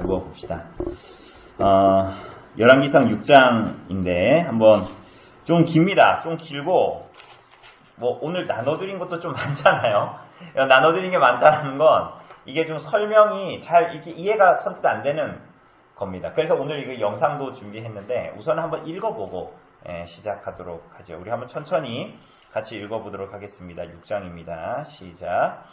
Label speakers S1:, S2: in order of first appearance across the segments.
S1: 읽어봅시다. 열왕기상 6장인데 한번 좀 깁니다. 좀 길고 오늘 나눠드린 것도 좀 많잖아요. 나눠드린 게 많다는 건 이게 좀 설명이 잘 이렇게 이해가 선뜻 안 되는 겁니다. 그래서 오늘 이거 영상도 준비했는데 우선 한번 읽어보고 시작하도록 하죠. 우리 한번 천천히 같이 읽어보도록 하겠습니다. 6장입니다. 시작.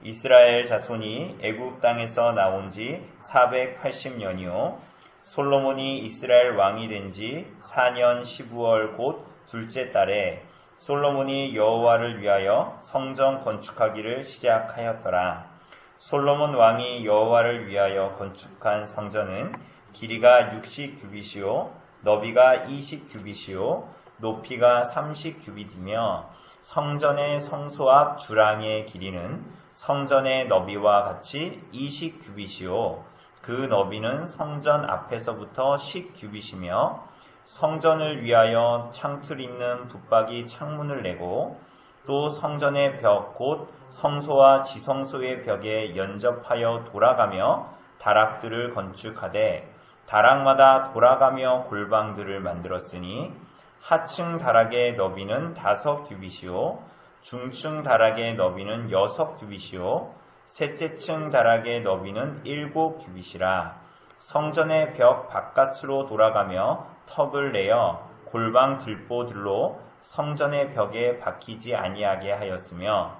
S1: 이스라엘 자손이 애굽 땅에서 나온 지 480년이요. 솔로몬이 이스라엘 왕이 된 지 4년 15월 곧 둘째 달에 솔로몬이 여호와를 위하여 성전 건축하기를 시작하였더라. 솔로몬 왕이 여호와를 위하여 건축한 성전은 길이가 60규빗이요 너비가 20규빗이요 높이가 30규빗이며 성전의 성소 앞 주랑의 길이는 성전의 너비와 같이 20규빗이요 그 너비는 성전 앞에서부터 10규빗이며 성전을 위하여 창틀 있는 붙박이 창문을 내고 또 성전의 벽 곧 성소와 지성소의 벽에 연접하여 돌아가며 다락들을 건축하되 다락마다 돌아가며 골방들을 만들었으니 하층 다락의 너비는 5규빗이요 중층 다락의 너비는 6규빗이요 셋째 층 다락의 너비는 7규빗이라. 성전의 벽 바깥으로 돌아가며 턱을 내어 골방 들보들로 성전의 벽에 박히지 아니하게 하였으며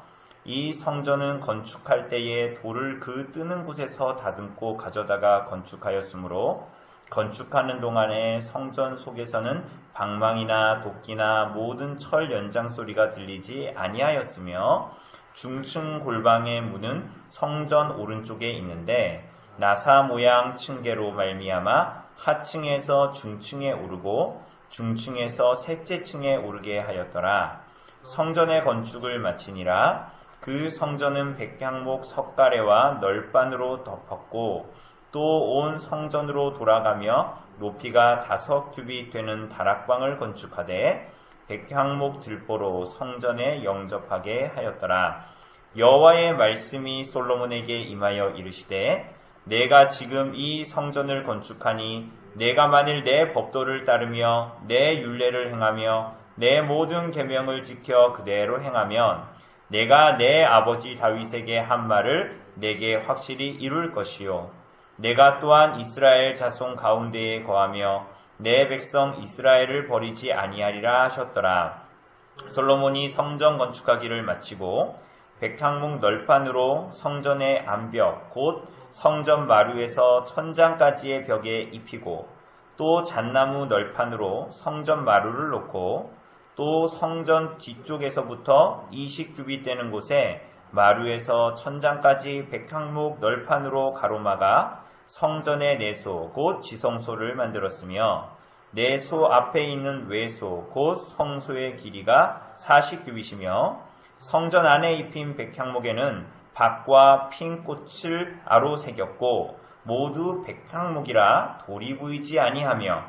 S1: 이 성전은 건축할 때에 돌을 그 뜨는 곳에서 다듬고 가져다가 건축하였으므로 건축하는 동안에 성전 속에서는 방망이나 도끼나 모든 철 연장 소리가 들리지 아니하였으며 중층 골방의 문은 성전 오른쪽에 있는데 나사 모양 층계로 말미암아 하층에서 중층에 오르고 중층에서 셋째 층에 오르게 하였더라. 성전의 건축을 마치니라. 그 성전은 백향목 석가래와 널판으로 덮었고 또 온 성전으로 돌아가며 높이가 5규빗 되는 다락방을 건축하되 백향목 들보로 성전에 영접하게 하였더라. 여호와의 말씀이 솔로몬에게 임하여 이르시되 내가 지금 이 성전을 건축하니 내가 만일 내 법도를 따르며 내 율례를 행하며 내 모든 계명을 지켜 그대로 행하면 내가 내 아버지 다윗에게 한 말을 내게 확실히 이룰 것이요 내가 또한 이스라엘 자손 가운데에 거하며 내 백성 이스라엘을 버리지 아니하리라 하셨더라. 솔로몬이 성전 건축하기를 마치고 백향목 널판으로 성전의 암벽 곧 성전 마루에서 천장까지의 벽에 입히고 또 잣나무 널판으로 성전 마루를 놓고 또 성전 뒤쪽에서부터 20규빗 되는 곳에 마루에서 천장까지 백향목 널판으로 가로막아 성전의 내소 곧 지성소를 만들었으며 내소 앞에 있는 외소 곧 성소의 길이가 40규빗이며 성전 안에 입힌 백향목에는 박과 핀 꽃을 아로 새겼고 모두 백향목이라 돌이 보이지 아니하며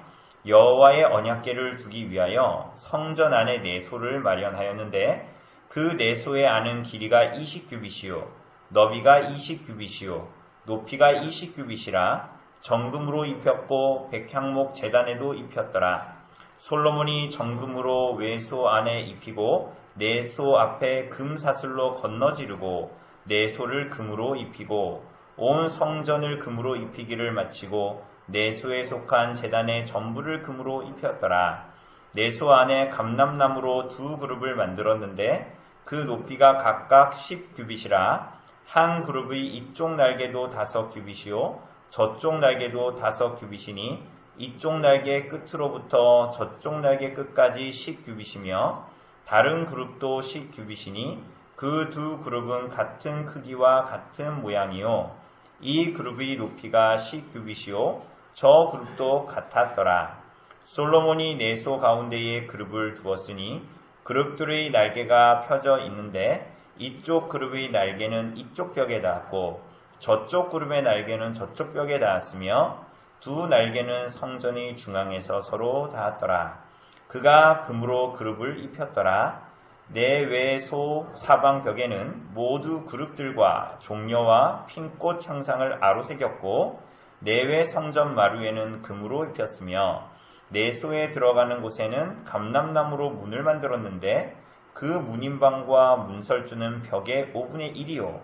S1: 여호와의 언약궤를 두기 위하여 성전 안에 내소를 마련하였는데 그 내소의 안은 길이가 20규빗이요 너비가 20규빗이요 높이가 20규빗이라 정금으로 입혔고 백향목 제단에도 입혔더라. 솔로몬이 정금으로 외소 안에 입히고 내소 앞에 금사슬로 건너지르고 내소를 금으로 입히고 온 성전을 금으로 입히기를 마치고 내소에 속한 제단의 전부를 금으로 입혔더라. 내소 안에 감람나무로 2그룹을 만들었는데 그 높이가 각각 10규빗이라 한 그룹의 이쪽 날개도 5규빗이요 저쪽 날개도 5규빗이니 이쪽 날개 끝으로부터 저쪽 날개 끝까지 10규빗이며 다른 그룹도 10규빗이니 그 2그룹은 같은 크기와 같은 모양이요 이 그룹의 높이가 10규빗이요 저 그룹도 같았더라. 솔로몬이 내소 가운데에 그룹을 두었으니 그룹들의 날개가 펴져 있는데 이쪽 그룹의 날개는 이쪽 벽에 닿았고 저쪽 그룹의 날개는 저쪽 벽에 닿았으며 두 날개는 성전의 중앙에서 서로 닿았더라. 그가 금으로 그룹을 입혔더라. 내외소 사방 벽에는 모두 그룹들과 종려와 핀꽃 형상을 아로새겼고 내외 성전 마루에는 금으로 입혔으며 내소에 들어가는 곳에는 감람나무로 문을 만들었는데 그 문인방과 문설주는 벽의 5분의 1이요.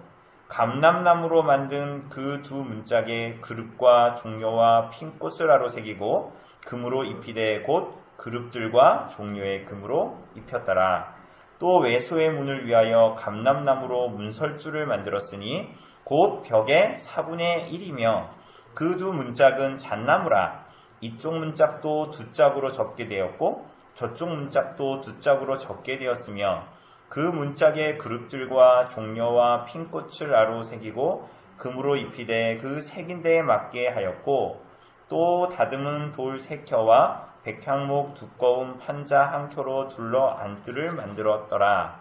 S1: 감람나무로 만든 그 두 문짝에 그룹과 종려와 핀 꽃을 하로 새기고 금으로 입히되 곧 그룹들과 종려의 금으로 입혔더라. 또 외소의 문을 위하여 감람나무로 문설주를 만들었으니 곧 벽의 4분의 1이며 그 두 문짝은 잣나무라. 이쪽 문짝도 두 짝으로 접게 되었고 저쪽 문짝도 두 짝으로 접게 되었으며 그 문짝의 그룹들과 종려와 핀 꽃을 아로 새기고 금으로 입히되 그 새긴 데에 맞게 하였고 또 다듬은 돌 3켜와 백향목 두꺼운 판자 1켜로 둘러 안뜰을 만들었더라.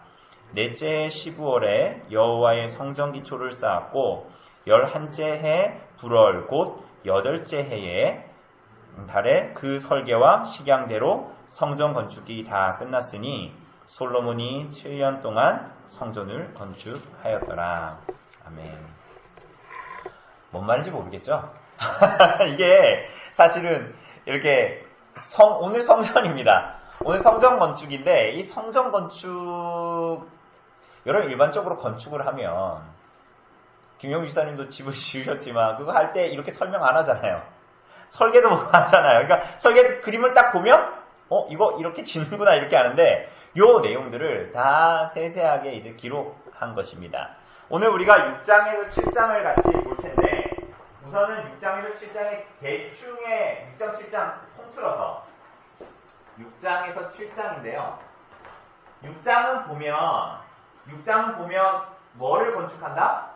S1: 넷째 12월에 여호와의 성전 기초를 쌓았고 11째 해 불월 곧 8째 해에 달에 그 설계와 식양대로 성전 건축이 다 끝났으니 솔로몬이 7년 동안 성전을 건축하였더라. 아멘. 뭔 말인지 모르겠죠? 이게 사실은 이렇게 오늘 성전입니다. 오늘 성전 건축인데 이 성전 건축 여러분 일반적으로 건축을 하면 김용주 지사님도 집을 지으셨지만 그거 할 때 이렇게 설명 안 하잖아요. 설계도 못 하잖아요. 그러니까 설계 그림을 딱 보면 이거 이렇게 짓는구나 이렇게 하는데 요 내용들을 다 세세하게 이제 기록한 것입니다. 오늘 우리가 6장에서 7장을 같이 볼 텐데 우선은 6장에서 7장의 대충의 6장 7장 통틀어서 6장에서 7장인데요. 6장은 보면 뭐를 건축한다?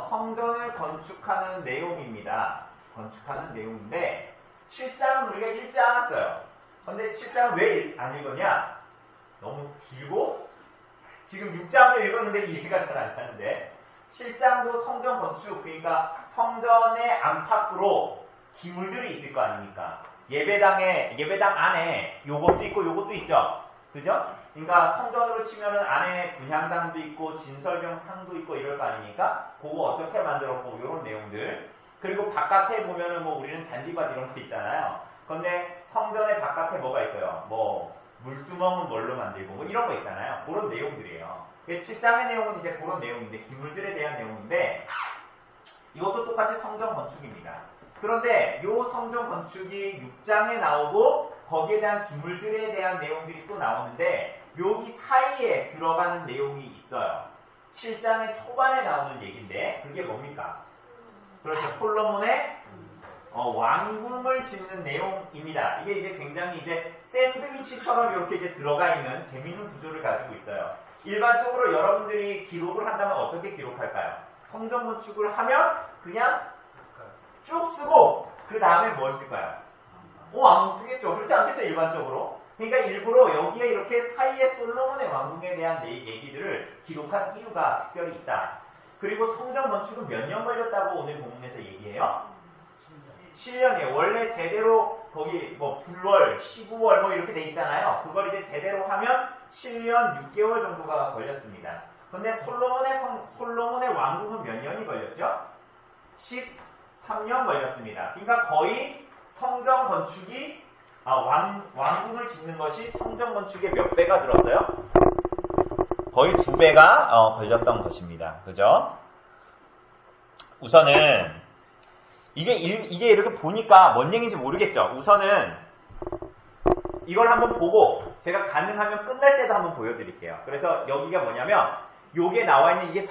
S1: 성전을 건축하는 내용입니다. 건축하는 내용인데 7장은 우리가 읽지 않았어요. 근데 7장은 왜 안 읽었냐? 너무 길고 지금 6장을 읽었는데 이해가 잘 안 가는데 7장도 성전 건축 그러니까 성전의 안팎으로 기물들이 있을 거 아닙니까? 예배당 안에 요것도 있고 요것도 있죠. 그죠? 그러니까 성전으로 치면은 안에 분향당도 있고 진설병 상도 있고 이럴 거 아닙니까? 그거 어떻게 만들었고 이런 내용들. 그리고 바깥에 보면은 우리는 잔디밭 이런 거 있잖아요. 근데 성전의 바깥에 뭐가 있어요? 물두멍은 뭘로 만들고 이런 거 있잖아요. 그런 내용들이에요. 7장의 내용은 이제 그런 내용인데 기물들에 대한 내용인데 이것도 똑같이 성전 건축입니다. 그런데 이 성전 건축이 6장에 나오고 거기에 대한 기물들에 대한 내용들이 또 나오는데 여기 사이에 들어가는 내용이 있어요. 7장의 초반에 나오는 얘기인데 그게 뭡니까? 그렇죠. 솔로몬의 왕궁을 짓는 내용입니다. 이게 이제 굉장히 이제 샌드위치처럼 이렇게 이제 들어가 있는 재미있는 구조를 가지고 있어요. 일반적으로 여러분들이 기록을 한다면 어떻게 기록할까요? 성전 건축을 하면 그냥 쭉 쓰고 그 다음에 뭘 쓸까요? 왕궁 쓰겠죠. 그렇지 않겠어요? 일반적으로. 그러니까 일부러 여기에 이렇게 사이에 솔로몬의 왕궁에 대한 얘기들을 기록한 이유가 특별히 있다. 그리고 성전 건축은 몇 년 걸렸다고 오늘 본문에서 얘기해요? 7년이에요. 원래 제대로 거기 불월, 19월 이렇게 돼 있잖아요. 그걸 이제 제대로 하면 7년 6개월 정도가 걸렸습니다. 근데 솔로몬의 왕궁은 몇 년이 걸렸죠? 13년 걸렸습니다. 그러니까 거의 성전 건축이 왕궁을 짓는 것이 성전 건축의 몇 배가 들었어요? 거의 2배가 걸렸던 것입니다. 그죠? 우선은 이게 이렇게 보니까 뭔 얘기인지 모르겠죠? 우선은 이걸 한번 보고 제가 가능하면 끝날 때도 한번 보여드릴게요. 그래서 여기가 뭐냐면 요게 나와 있는 이게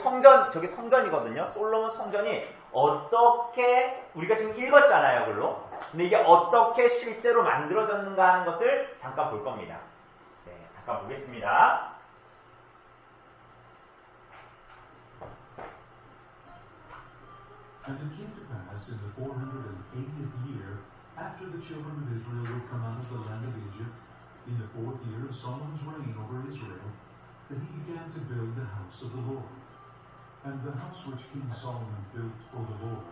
S1: 저게 성전이거든요. 솔로몬 성전이 어떻게 우리가 지금 읽었잖아요, 그걸로. 근데 이게 어떻게 실제로 만들어졌는가 하는 것을 잠깐 볼 겁니다. 네, 잠깐 보겠습니다.
S2: And it came to pass in the 480th year, after the children of Israel were come out of the land of Egypt, in the 4th year of Solomon's reign over Israel, that he began to build the house of the Lord. And the house which King Solomon built for the Lord,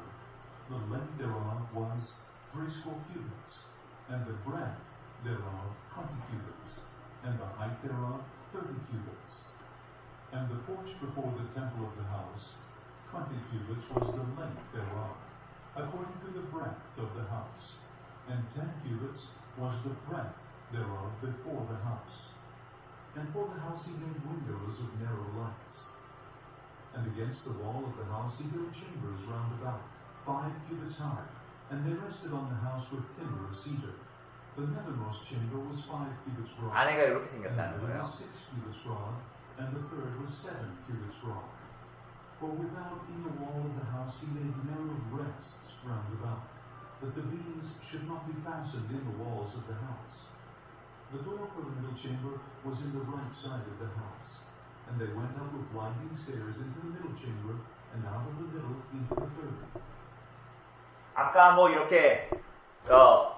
S2: the length thereof was 80 cubits, and the breadth thereof 20 cubits, and the height thereof 30 cubits. And the porch before the temple of the house, 20 cubits was the length thereof, according to the breadth of the house, and 10 cubits was the breadth thereof before the house. And for the house he made windows of narrow lights. And against the wall of the house he built chambers round about, 5 cubits high, and they rested on the house with timber of cedar. The nethermost chamber was 5 cubits broad,
S1: 안에가 이렇게
S2: and
S1: 생겼다는
S2: the other
S1: 거예요.
S2: was 6 cubits broad, and the third was 7 cubits broad. For without in the wall of the house he made narrow rests round about, that the beams should not be fastened in the walls of the house. The door for the middle chamber was in the right side of the house, and they went up with winding stairs into the middle chamber, and out of the middle into the third.
S1: 아까 뭐 이렇게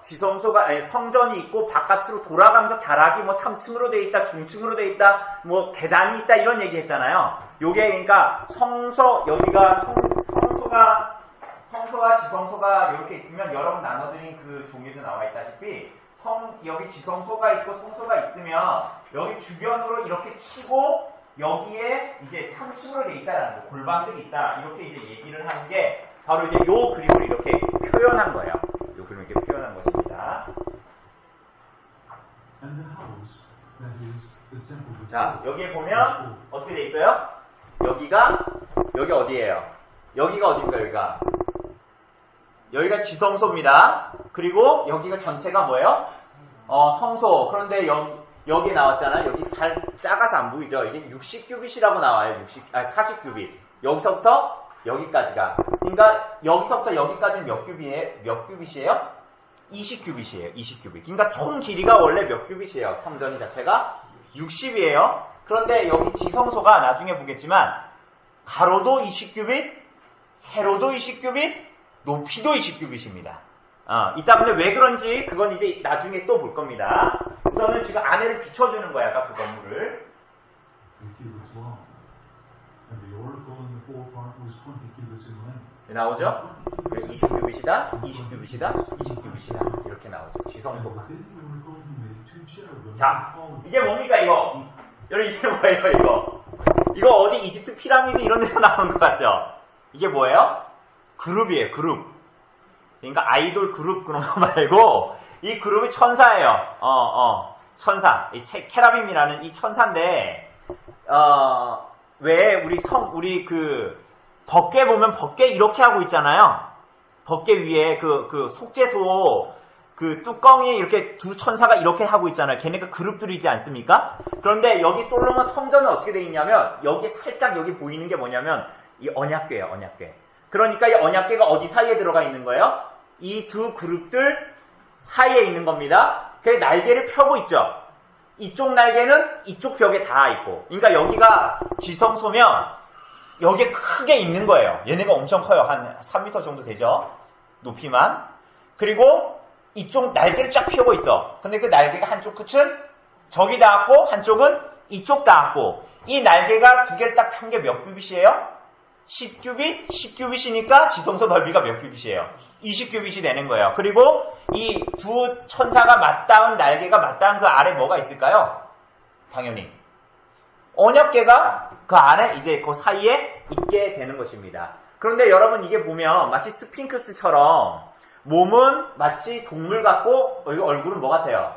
S1: 지성소가 아니, 성전이 있고 바깥으로 돌아가면서 갸락이 뭐 3층으로 돼 있다, 중층으로 돼 있다, 뭐 계단이 있다 이런 얘기 했잖아요. 요게 그러니까 성소 여기가 성소와 지성소가 이렇게 있으면 여러분 나눠드린 그 종이도 나와 있다시피 여기 지성소가 있고 성소가 있으면 여기 주변으로 이렇게 치고 여기에 이제 3층으로 돼 있다라는 거, 골방들이 있다 이렇게 이제 얘기를 하는 게 바로 이제 요 그림을 이렇게 표현한 거예요. 요 그림을 이렇게 표현한 것입니다.
S2: And the house, that is, the temple which
S1: 자, 여기에 보면 어떻게 돼 있어요? 여기 어디예요? 여기가 어디입니까? 여기가 지성소입니다. 그리고 여기가 전체가 뭐예요? 성소. 그런데 여기 나왔잖아요. 여기 잘 작아서 안 보이죠? 이게 60규빗이라고 나와요. 40규빗. 여기서부터 여기까지가. 그러니까 여기서부터 여기까지는 몇 규빗이에요? 20규빗이에요. 20규빗. 그러니까 총 길이가 원래 몇 규빗이에요? 성전 자체가 60이에요. 그런데 여기 지성소가 나중에 보겠지만 가로도 20규빗, 세로도 20규빗, 높이도 20규빗입니다. 이따 근데 왜 그런지 그건 이제 나중에 또 볼 겁니다. 우선은 지금 안에를 비춰주는 거야, 아까 그 건물을.
S2: 20 cubits long, and the oracle in the forepart was 20 cubits in length.
S1: 나오죠? 20규빗이다, 20규빗이다, 20규빗이다 이렇게 나오죠.
S2: And
S1: 지성소가.
S2: within the oracle he made 2 cherubim
S1: 자,
S2: with olive
S1: 이게 뭡니까 이거? 여러분 이게 뭐예요 이거? 이거 어디 이집트 피라미드 이런 데서 나온 것 같죠? 이게 뭐예요? 그룹이에요, 그룹. 그러니까 아이돌 그룹 그런 거 말고 이 그룹이 천사예요. 천사. 이 케라빔이라는 이 천사인데 왜 우리 그 법궤 보면 법궤 이렇게 하고 있잖아요. 법궤 위에 그 속죄소 그 뚜껑이 이렇게 두 천사가 이렇게 하고 있잖아요. 걔네가 그룹들이지 않습니까? 그런데 여기 솔로몬 성전은 어떻게 돼 있냐면 여기 살짝 여기 보이는 게 뭐냐면 이 언약궤예요, 언약궤. 그러니까 이 언약궤가 어디 사이에 들어가 있는 거예요? 이 두 그룹들 사이에 있는 겁니다. 그래서 날개를 펴고 있죠. 이쪽 날개는 이쪽 벽에 닿아 있고. 그러니까 여기가 지성소면 여기에 크게 있는 거예요. 얘네가 엄청 커요. 한 3m 정도 되죠. 높이만. 그리고 이쪽 날개를 쫙 펴고 있어. 근데 그 날개가 한쪽 끝은 저기 닿았고 한쪽은 이쪽 닿았고. 이 날개가 두 개를 딱 편 게 몇 규빗이에요? 10규빗? 10규빗이니까 지성소 넓이가 몇 규빗이에요? 20규빗이 되는 거예요. 그리고 이 두 천사가 맞닿은 날개가 맞닿은 그 아래 뭐가 있을까요? 당연히 언약궤가 그 안에 이제 그 사이에 있게 되는 것입니다. 그런데 여러분 이게 보면 마치 스핑크스처럼 몸은 마치 동물 같고 여기 얼굴은 뭐 같아요?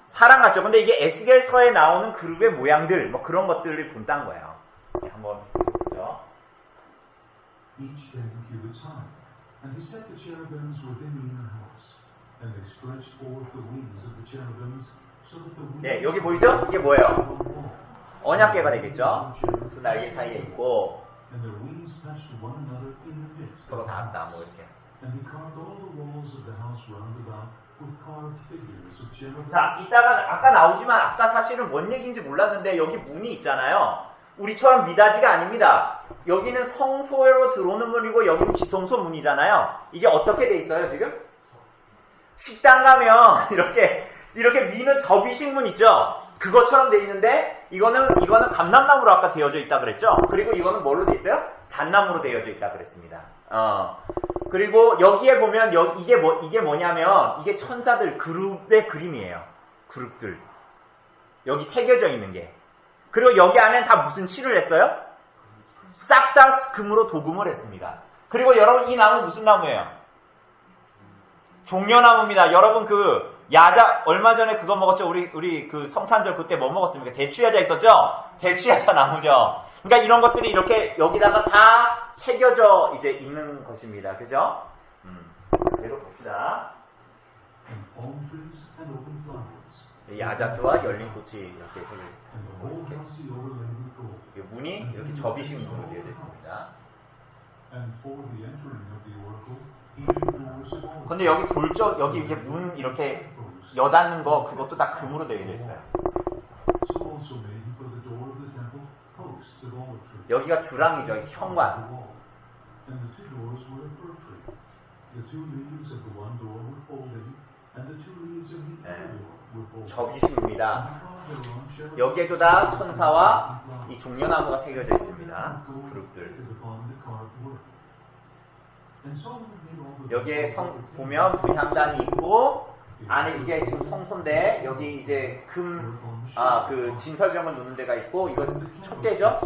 S1: 사람 같죠? 근데 이게 에스겔서에 나오는 그룹의 모양들 뭐 그런 것들을 본딴 거예요. 한번 보죠.
S2: each 10 cubits high. And he set the cherubims within the inner house, and they stretched forth the wings of the cherubims, so that the wings
S1: 네, 여기 보이죠? 이게 뭐예요?
S2: on the wall.
S1: 언약궤가 되겠죠? 두 날개 사이에 있고
S2: And their wings touched one another in the midst
S1: 서로
S2: of the
S1: 닿았다
S2: house.
S1: 뭐 이렇게.
S2: And he carved all the walls of the house round about with carved figures of cherubims.
S1: 자, 이따가 아까 나오지만 아까 사실은 뭔 얘기인지 몰랐는데 여기 문이 있잖아요. 우리처럼 미닫이가 아닙니다. 여기는 성소로 들어오는 문이고 여기는 지성소 문이잖아요. 이게 어떻게 돼 있어요 지금? 식당 가면 이렇게 미는 접이식 문 있죠? 그것처럼 돼 있는데 이거는 감람나무로 아까 되어져 있다 그랬죠? 그리고 이거는 뭘로 돼 있어요? 잣나무로 되어져 있다 그랬습니다. 그리고 여기에 보면 이게 뭐냐면 이게 천사들 그룹의 그림이에요. 그룹들. 여기 새겨져 있는 게. 그리고 여기 안에는 다 무슨 칠을 했어요? 싹 다 금으로 도금을 했습니다. 그리고 여러분 이 나무 무슨 나무예요? 종려나무입니다. 여러분 그 야자 얼마 전에 그거 먹었죠? 우리 그 성탄절 그때 뭐 먹었습니까? 대추야자 있었죠? 대추야자 나무죠. 그러니까 이런 것들이 이렇게 여기다가 다 새겨져 이제 있는 것입니다. 그죠? 계속 봅시다.
S2: and palm trees and open flowers.
S1: 야자수와 열린 꽃이 이렇게
S2: And the whole house is overlaid with gold.
S1: 문이 이렇게 접이식 문으로 되어져 있습니다.
S2: And for the entering of the oracle, even doors of all.
S1: 근데 여기 돌적 여기 이렇게 문 이렇게 여닫는 거 그것도 다 금으로 되어져 있어요.
S2: So also made he for the door of the temple posts of olive tree.
S1: 여기가 주랑이죠. 현관.
S2: And the two doors were of fir tree. The two leaves of the one door were folded, and the two leaves of the other door were folded.
S1: 접이식입니다. 여기에도 다 천사와 이 종려나무가 새겨져 있습니다. 그룹들. 여기에 보면 분향단이 있고 안에 이게 지금 성소인데 여기 이제 그 진설병을 놓는 데가 있고 이거 촛대죠?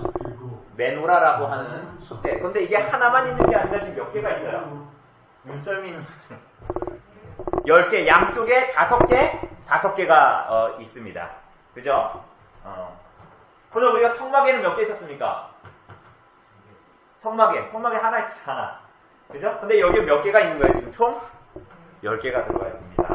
S1: 메노라라고 하는 촛대. 근데 이게 하나만 있는 게 아니라 지금 몇 개가 있어요. 눈썰미는 10개, 양쪽에 5개가 있습니다. 그죠? 그래서 우리가 성막에는 몇 개 있었습니까? 성막에 하나 있어, 하나. 그죠? 근데 여기 몇 개가 있는 거예요, 지금 총? 10개가 들어가 있습니다.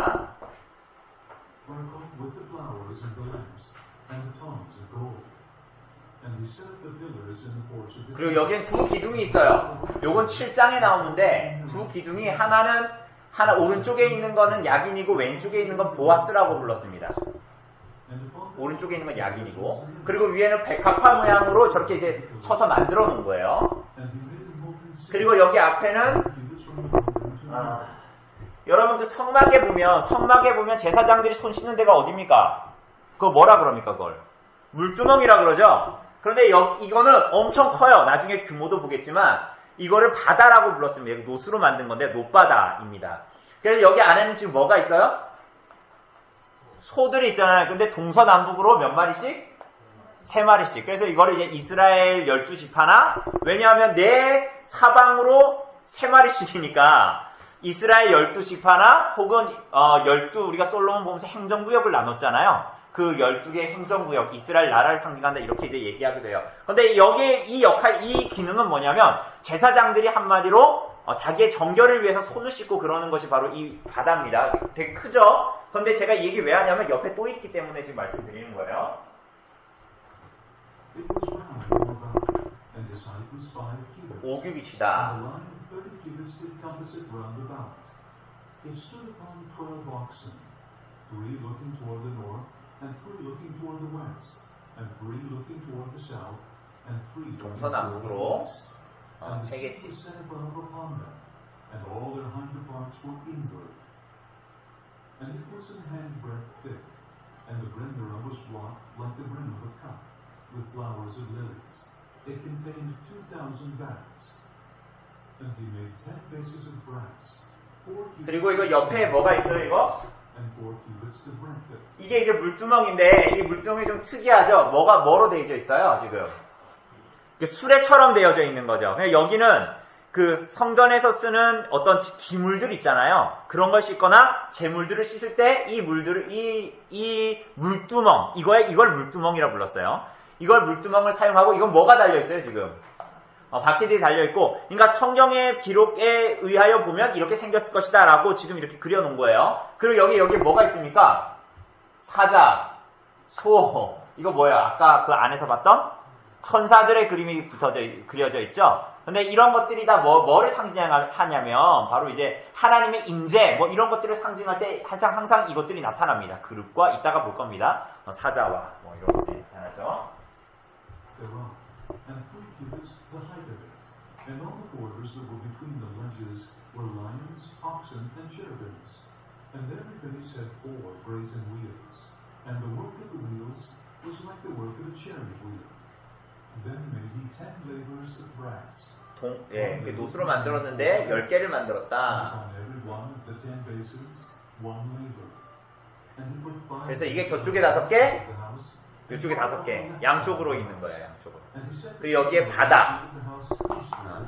S1: 그리고 여기엔 두 기둥이 있어요. 요건 7장에 나오는데 두 기둥이 하나 오른쪽에 있는 거는 야긴이고 왼쪽에 있는 건 보아스라고 불렀습니다. 오른쪽에 있는 건 야긴이고 그리고 위에는 백합화 모양으로 저렇게 이제 쳐서 만들어 놓은 거예요. 그리고 여기 앞에는 여러분 그 성막에 보면 제사장들이 손 씻는 데가 어디입니까? 그거 뭐라 그럽니까 그걸? 물두멍이라 그러죠? 그런데 이거는 엄청 커요. 나중에 규모도 보겠지만 이거를 바다라고 불렀습니다. 여기 노수로 만든 건데 노바다입니다. 그래서 여기 안에는 지금 뭐가 있어요? 소들이 있잖아요. 근데 동서남북으로 몇 마리씩? 3마리씩. 그래서 이거를 이제 이스라엘 12지파나 왜냐하면 내 사방으로 3마리씩이니까 이스라엘 12지파나 혹은 12 우리가 솔로몬 보면서 행정구역을 나눴잖아요. 그 12개의 행정구역, 이스라엘 나라를 상징한다 이렇게 이제 얘기하게 돼요. 근데 여기에 이 기능은 뭐냐면 제사장들이 한마디로 자기의 정결을 위해서 손을 씻고 그러는 것이 바로 이 바다입니다. 되게 크죠? 근데 제가 이 얘기 왜 하냐면 옆에 또 있기 때문에 지금 말씀드리는 거예요. 오규빗이다.
S2: It stood upon 12 oxen, 3 looking toward the north, and 3 looking toward the west, and 3 looking toward the south, and 3 looking toward the east. And the sea was set above upon them, and all their hinder parts were inward. And it was an handbreadth thick, and the brim thereof was wrought like the brim of a cup, with flowers of lilies. It contained 2,000 bags. And he made 10 bases of brass.
S1: 그리고 이거 옆에 뭐가 있어요, 이거?
S2: And 4 cubits the breadth.
S1: 이게 이제 물두멍인데, 이 물두멍이 좀 특이하죠? 뭐로 되어져 있어요, 지금? 수레처럼 되어져 있는 거죠. 그냥 여기는 그 성전에서 쓰는 어떤 기물들 있잖아요. 그런 걸 씻거나 재물들을 씻을 때 이 물두멍, 이걸 물두멍이라 불렀어요. 이걸 물두멍을 사용하고, 이건 뭐가 달려있어요, 지금? 바퀴들이 달려있고, 그러니까 성경의 기록에 의하여 보면 이렇게 생겼을 것이다 라고 지금 이렇게 그려놓은 거예요. 그리고 여기 뭐가 있습니까? 사자, 소, 이거 뭐예요? 아까 그 안에서 봤던 천사들의 그림이 그려져 있죠? 근데 이런 것들이 다 뭐를 상징하냐면, 바로 이제 하나님의 임재, 이런 것들을 상징할 때 항상 이것들이 나타납니다. 그룹과 이따가 볼 겁니다. 사자와 이런 것들이 나타나죠.
S2: And 3 cubits the height of it. And all the borders that were between the ledges were lions, oxen, and cherubims. And every base had 4 brazen wheels. And the work of the wheels was like the work of a chariot wheel. Then made he 10 lavers of brass.
S1: 노수로 만들었는데 10개를 만들었다.
S2: On every one of the 10 bases, 1 laver. And he put 5.
S1: 그래서 이게 저쪽에 5개, 이쪽에 5개, 양쪽으로 있는 거예요, 양쪽으로. 그리고 여기에 바다.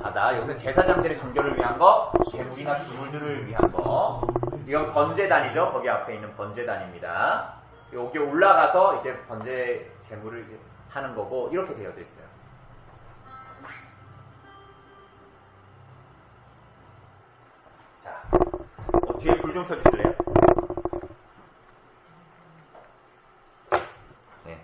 S1: 바다. 여기서 제사장들의 정결을 위한 거, 재물이나 기물들을 위한 거. 이건 번제단이죠. 거기 앞에 있는 번제단입니다. 여기 올라가서 이제 번제 재물을 하는 거고 이렇게 되어져 있어요. 자, 뒤에 불 좀 켜주실래요? 네.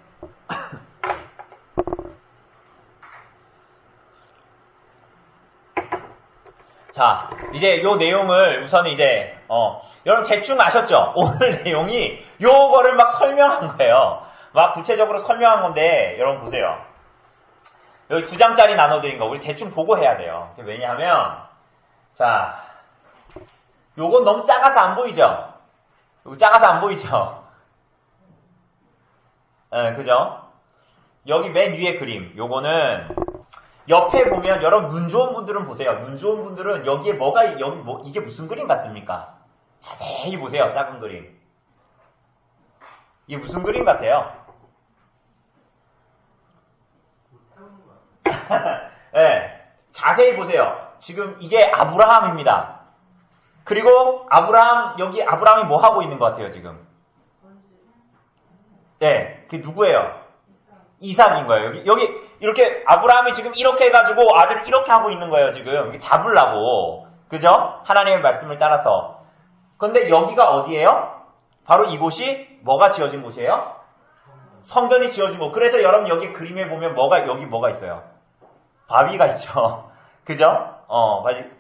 S1: 자, 이제 요 내용을 우선 이제 여러분 대충 아셨죠? 오늘 내용이 요거를 막 설명한 거예요. 막 구체적으로 설명한 건데 여러분 보세요. 여기 2장짜리 나눠드린 거 우리 대충 보고 해야 돼요. 왜냐하면 자, 요건 너무 작아서 안 보이죠? 요거 작아서 안 보이죠? 네, 그죠? 여기 맨 위에 그림 요거는 옆에 보면 여러분 눈 좋은 분들은 보세요. 눈 좋은 분들은 여기에 뭐가 여기 뭐 이게 무슨 그림 같습니까? 자세히 보세요. 작은 그림. 이게 무슨 그림 같아요? 네, 자세히 보세요. 지금 이게 아브라함입니다. 그리고 여기 아브라함이 뭐 하고 있는 것 같아요, 지금? 네, 그게 누구예요? 이삭인 거예요. 여기 이렇게 아브라함이 지금 이렇게 해가지고 아들을 이렇게 하고 있는 거예요, 지금. 잡으려고. 그죠? 하나님의 말씀을 따라서. 근데 여기가 어디예요? 바로 이곳이 뭐가 지어진 곳이에요? 성전이 지어진 곳. 그래서 여러분 여기 그림에 보면 여기 뭐가 있어요? 바위가 있죠. 그죠?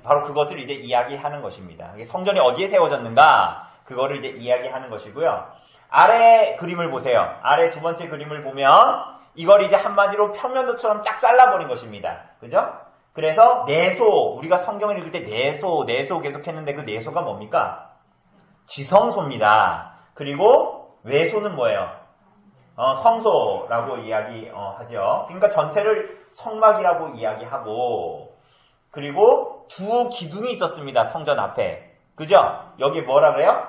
S1: 바로 그것을 이제 이야기하는 것입니다. 성전이 어디에 세워졌는가? 그거를 이제 이야기하는 것이고요. 아래 그림을 보세요. 아래 두 번째 그림을 보면 이걸 이제 한마디로 평면도처럼 딱 잘라버린 것입니다. 그죠? 그래서 내소, 우리가 성경을 읽을 때 내소 계속 했는데 그 내소가 뭡니까? 지성소입니다. 그리고 외소는 뭐예요? 성소라고 이야기하죠. 그러니까 전체를 성막이라고 이야기하고, 그리고 두 기둥이 있었습니다. 성전 앞에. 그죠? 여기 뭐라 그래요?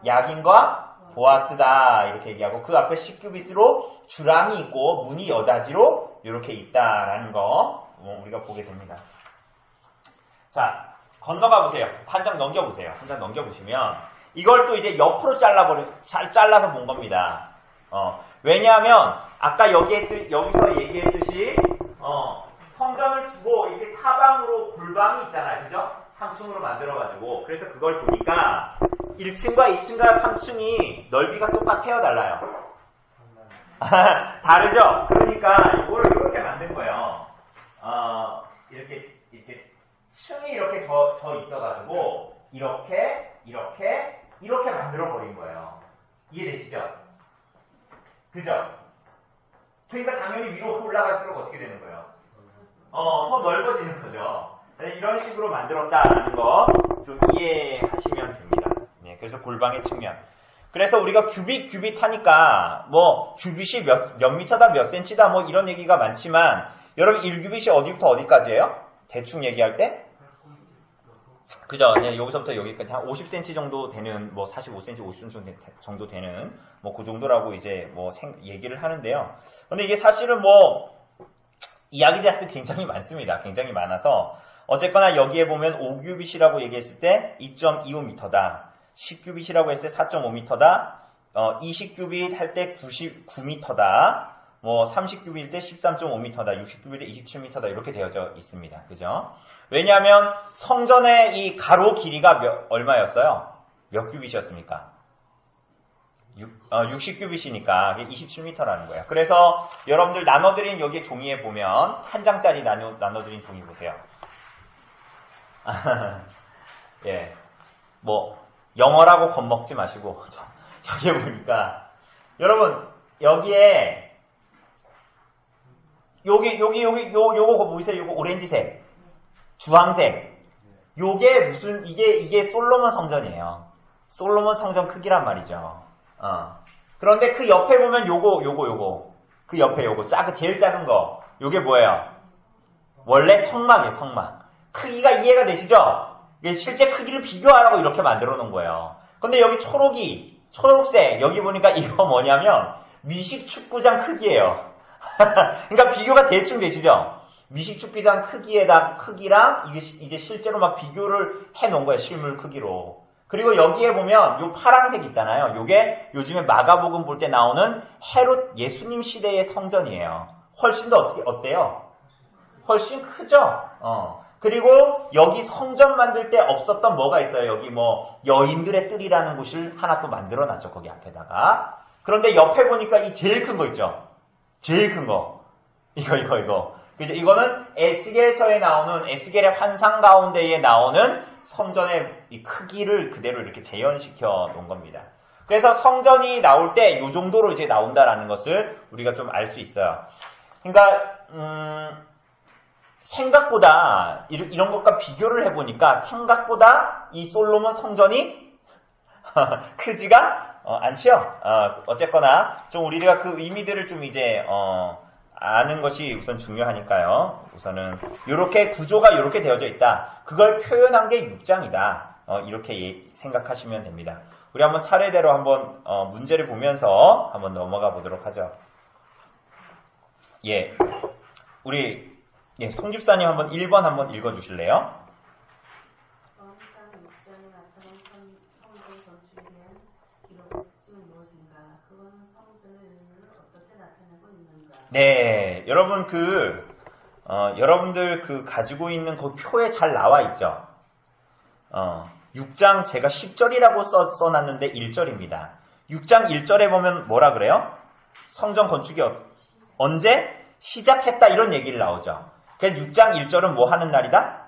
S1: 야긴과 보아스다 이렇게 얘기하고, 그 앞에 10규빗으로 주랑이 있고 문이 여다지로 이렇게 있다라는 거 우리가 보게 됩니다. 자, 건너가 보세요. 한 장 넘겨보세요. 한 장 넘겨보시면 이걸 또 이제 옆으로 잘라서 본 겁니다. 왜냐하면 아까 여기서 얘기했듯이 성전을 주고 이렇게 사방으로 골방이 있잖아요. 그죠? 3층으로 만들어가지고. 그래서 그걸 보니까 1층과 2층과 3층이 넓이가 똑같아요, 달라요? 다르죠? 그러니까 이거를 이렇게 만든 거예요. 이렇게 층이 이렇게 져 있어가지고 이렇게 만들어버린 거예요. 이해되시죠? 그죠? 그러니까 당연히 위로 올라갈수록 어떻게 되는 거예요? 더 넓어지는 거죠. 이런 식으로 만들었다라는 거 좀 이해하시면 됩니다. 네, 그래서 골방의 측면. 그래서 우리가 규빗 하니까 뭐 규빗이 몇 미터다 몇 센치다 뭐 이런 얘기가 많지만 여러분 1규빗이 어디부터 어디까지예요? 대충 얘기할 때? 그죠? 네, 여기서부터 여기까지 한 50cm 정도 되는, 뭐 45cm, 50cm 정도 되는, 뭐 그 정도라고 이제 뭐 얘기를 하는데요. 근데 이게 사실은 뭐, 이야기들 할 때 굉장히 많습니다. 굉장히 많아서. 어쨌거나 여기에 보면 5규빗이라고 얘기했을 때 2.25m다. 10규빗이라고 했을 때 4.5m다. 20규빗 할 때 99m다. 뭐 30규빗일 때 13.5m다. 60규빗일 때 27m다. 이렇게 되어져 있습니다. 그죠? 왜냐하면 성전의 이 가로 길이가 얼마였어요? 몇 규빗이었습니까? 60규빗이니까 27m라는 거예요. 그래서 여러분들 나눠드린 여기 종이에 보면 한 장짜리 나눠드린 종이 보세요. 예, 뭐 영어라고 겁먹지 마시고 여기에 보니까 여러분 여기에 요거 보이세요? 요거 오렌지색, 주황색. 요게 무슨 이게 솔로몬 성전이에요. 솔로몬 성전 크기란 말이죠. 그런데 그 옆에 보면 요거 그 옆에 요거 제일 작은 거 요게 뭐예요? 원래 성막이에요. 성막. 크기가 이해가 되시죠? 이게 실제 크기를 비교하라고 이렇게 만들어 놓은 거예요. 근데 여기 초록색 여기 보니까 이거 뭐냐면 미식 축구장 크기예요. 그러니까 비교가 대충 되시죠? 미식축비장 크기랑 이제 실제로 막 비교를 해 놓은 거예요. 실물 크기로. 그리고 여기에 보면 요 파란색 있잖아요. 요게 요즘에 마가복음 볼 때 나오는 헤롯 예수님 시대의 성전이에요. 훨씬 더 어때요? 훨씬 크죠? 그리고 여기 성전 만들 때 없었던 뭐가 있어요? 여기 뭐 여인들의 뜰이라는 곳을 하나 또 만들어 놨죠. 거기 앞에다가. 그런데 옆에 보니까 이 제일 큰 거 있죠? 제일 큰 거. 이거. 그죠? 이거는 에스겔서에 나오는 에스겔의 환상 가운데에 나오는 성전의 이 크기를 그대로 이렇게 재현시켜 놓은 겁니다. 그래서 성전이 나올 때 이 정도로 이제 나온다라는 것을 우리가 좀 알 수 있어요. 그러니까 생각보다 이런 것과 비교를 해보니까 생각보다 이 솔로몬 성전이 크지가 않죠. 어쨌거나 좀 우리가 그 의미들을 좀 이제 아는 것이 우선 중요하니까요. 우선은 이렇게 구조가 이렇게 되어져 있다. 그걸 표현한 게 6장이다. 이렇게 생각하시면 됩니다. 우리 한번 차례대로 한번 문제를 보면서 한번 넘어가 보도록 하죠. 예, 우리 송 집사님 한번 1번 한번 읽어주실래요? 네, 여러분 여러분들 가지고 있는 그 표에 잘 나와 있죠? 6장 제가 10절이라고 써놨는데 1절입니다. 6장 1절에 보면 뭐라 그래요? 성전 건축이 언제 시작했다 이런 얘기를 나오죠. 그래서 6장 1절은 뭐 하는 날이다?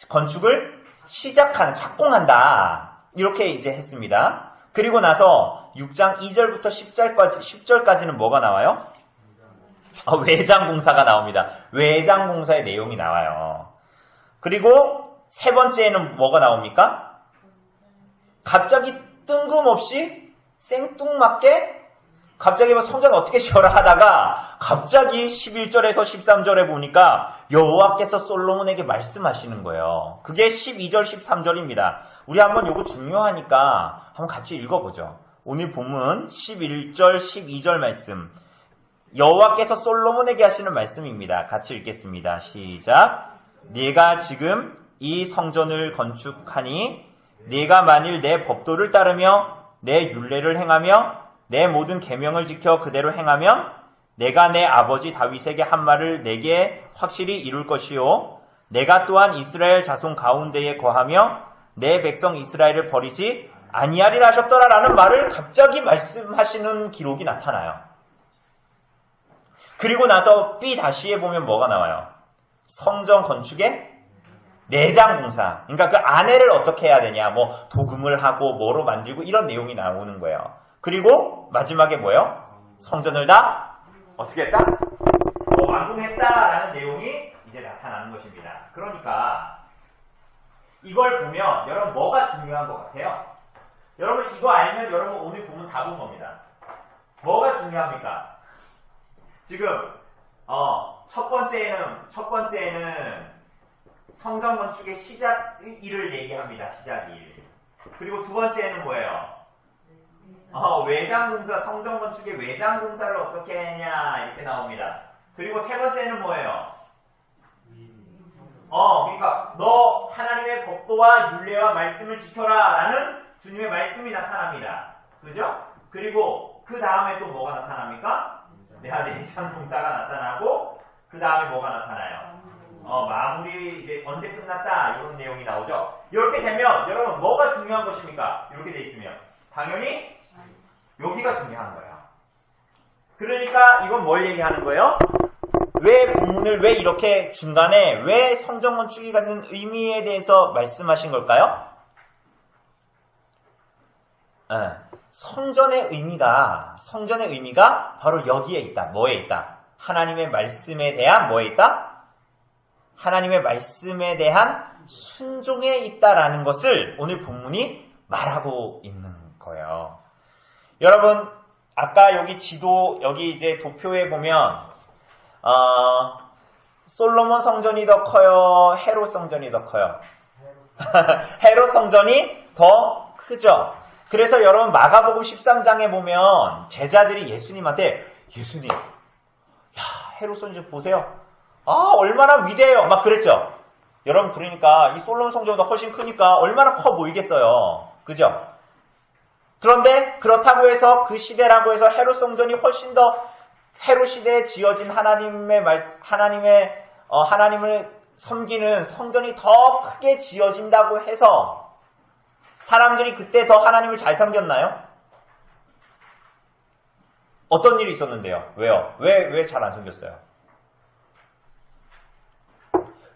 S1: 건축을 시작하는, 착공한다. 이렇게 이제 했습니다. 그리고 나서 6장 2절부터 10절까지는 뭐가 나와요? 외장공사가 나옵니다. 외장공사의 내용이 나와요. 그리고 세 번째에는 뭐가 나옵니까? 갑자기 뜬금없이 생뚱맞게 갑자기 성전 어떻게 지어라 하다가 갑자기 11절에서 13절에 보니까 여호와께서 솔로몬에게 말씀하시는 거예요. 그게 12절, 13절입니다. 우리 한번 요거 중요하니까 한번 같이 읽어보죠. 오늘 본문 11절, 12절 말씀. 여호와께서 솔로몬에게 하시는 말씀입니다. 같이 읽겠습니다. 시작. 네가 지금 이 성전을 건축하니 네가 만일 내 법도를 따르며 내 율례를 행하며 내 모든 계명을 지켜 그대로 행하면 내가 내 아버지 다윗에게 한 말을 내게 확실히 이룰 것이요 내가 또한 이스라엘 자손 가운데에 거하며 내 백성 이스라엘을 버리지 아니하리라 하셨더라라는 말을 갑자기 말씀하시는 기록이 나타나요. 그리고 나서 B-에 보면 뭐가 나와요? 성전 건축의 내장 공사. 그러니까 그 안에를 어떻게 해야 되냐, 뭐 도금을 하고 뭐로 만들고 이런 내용이 나오는 거예요. 그리고 마지막에 뭐예요? 성전을 다 어떻게 했다? 완공했다라는 내용이 이제 나타나는 것입니다. 그러니까 이걸 보면 여러분 뭐가 중요한 것 같아요? 여러분 이거 알면 여러분 오늘 보면 다 본 겁니다. 뭐가 중요합니까? 지금 첫 번째는 성전 건축의 시작일을 얘기합니다. 시작일. 그리고 두 번째는 뭐예요? 외장공사, 성전 건축의 외장공사를 어떻게 했냐 이렇게 나옵니다. 그리고 세 번째는 뭐예요? 그러니까 너 하나님의 법도와 율례와 말씀을 지켜라 라는 주님의 말씀이 나타납니다. 그죠? 그리고 그 다음에 또 뭐가 나타납니까? 내장공사가 나타나고 그 다음에 뭐가 나타나요? 마무리 이제 언제 끝났다 이런 내용이 나오죠. 이렇게 되면 여러분 뭐가 중요한 것입니까? 이렇게 돼 있으면 당연히 여기가 중요한 거예요. 그러니까 이건 뭘 얘기하는 거예요? 왜 본문을 왜 이렇게 중간에 왜 성전 건축이 갖는 의미에 대해서 말씀하신 걸까요? 성전의 의미가 바로 여기에 있다. 뭐에 있다? 하나님의 말씀에 대한 뭐에 있다? 하나님의 말씀에 대한 순종에 있다라는 것을 오늘 본문이 말하고 있는 거예요. 여러분, 아까 여기 여기 이제 도표에 보면, 솔로몬 성전이 더 커요? 헤롯 성전이 더 커요? 헤롯 성전이 더 크죠? 그래서 여러분, 마가복음 13장에 보면 제자들이 예수님한테, 예수님, 헤롯 좀 보세요. 얼마나 위대해요. 막 그랬죠. 여러분 그러니까 이 솔로몬 성전보다 훨씬 크니까 얼마나 커 보이겠어요. 그죠? 그런데 그렇다고 해서 그 시대라고 해서 헤롯 성전이 훨씬 더 헤롯 시대에 지어진 하나님을 섬기는 성전이 더 크게 지어진다고 해서 사람들이 그때 더 하나님을 잘 섬겼나요? 어떤 일이 있었는데요? 왜요? 왜 잘 안 섬겼어요?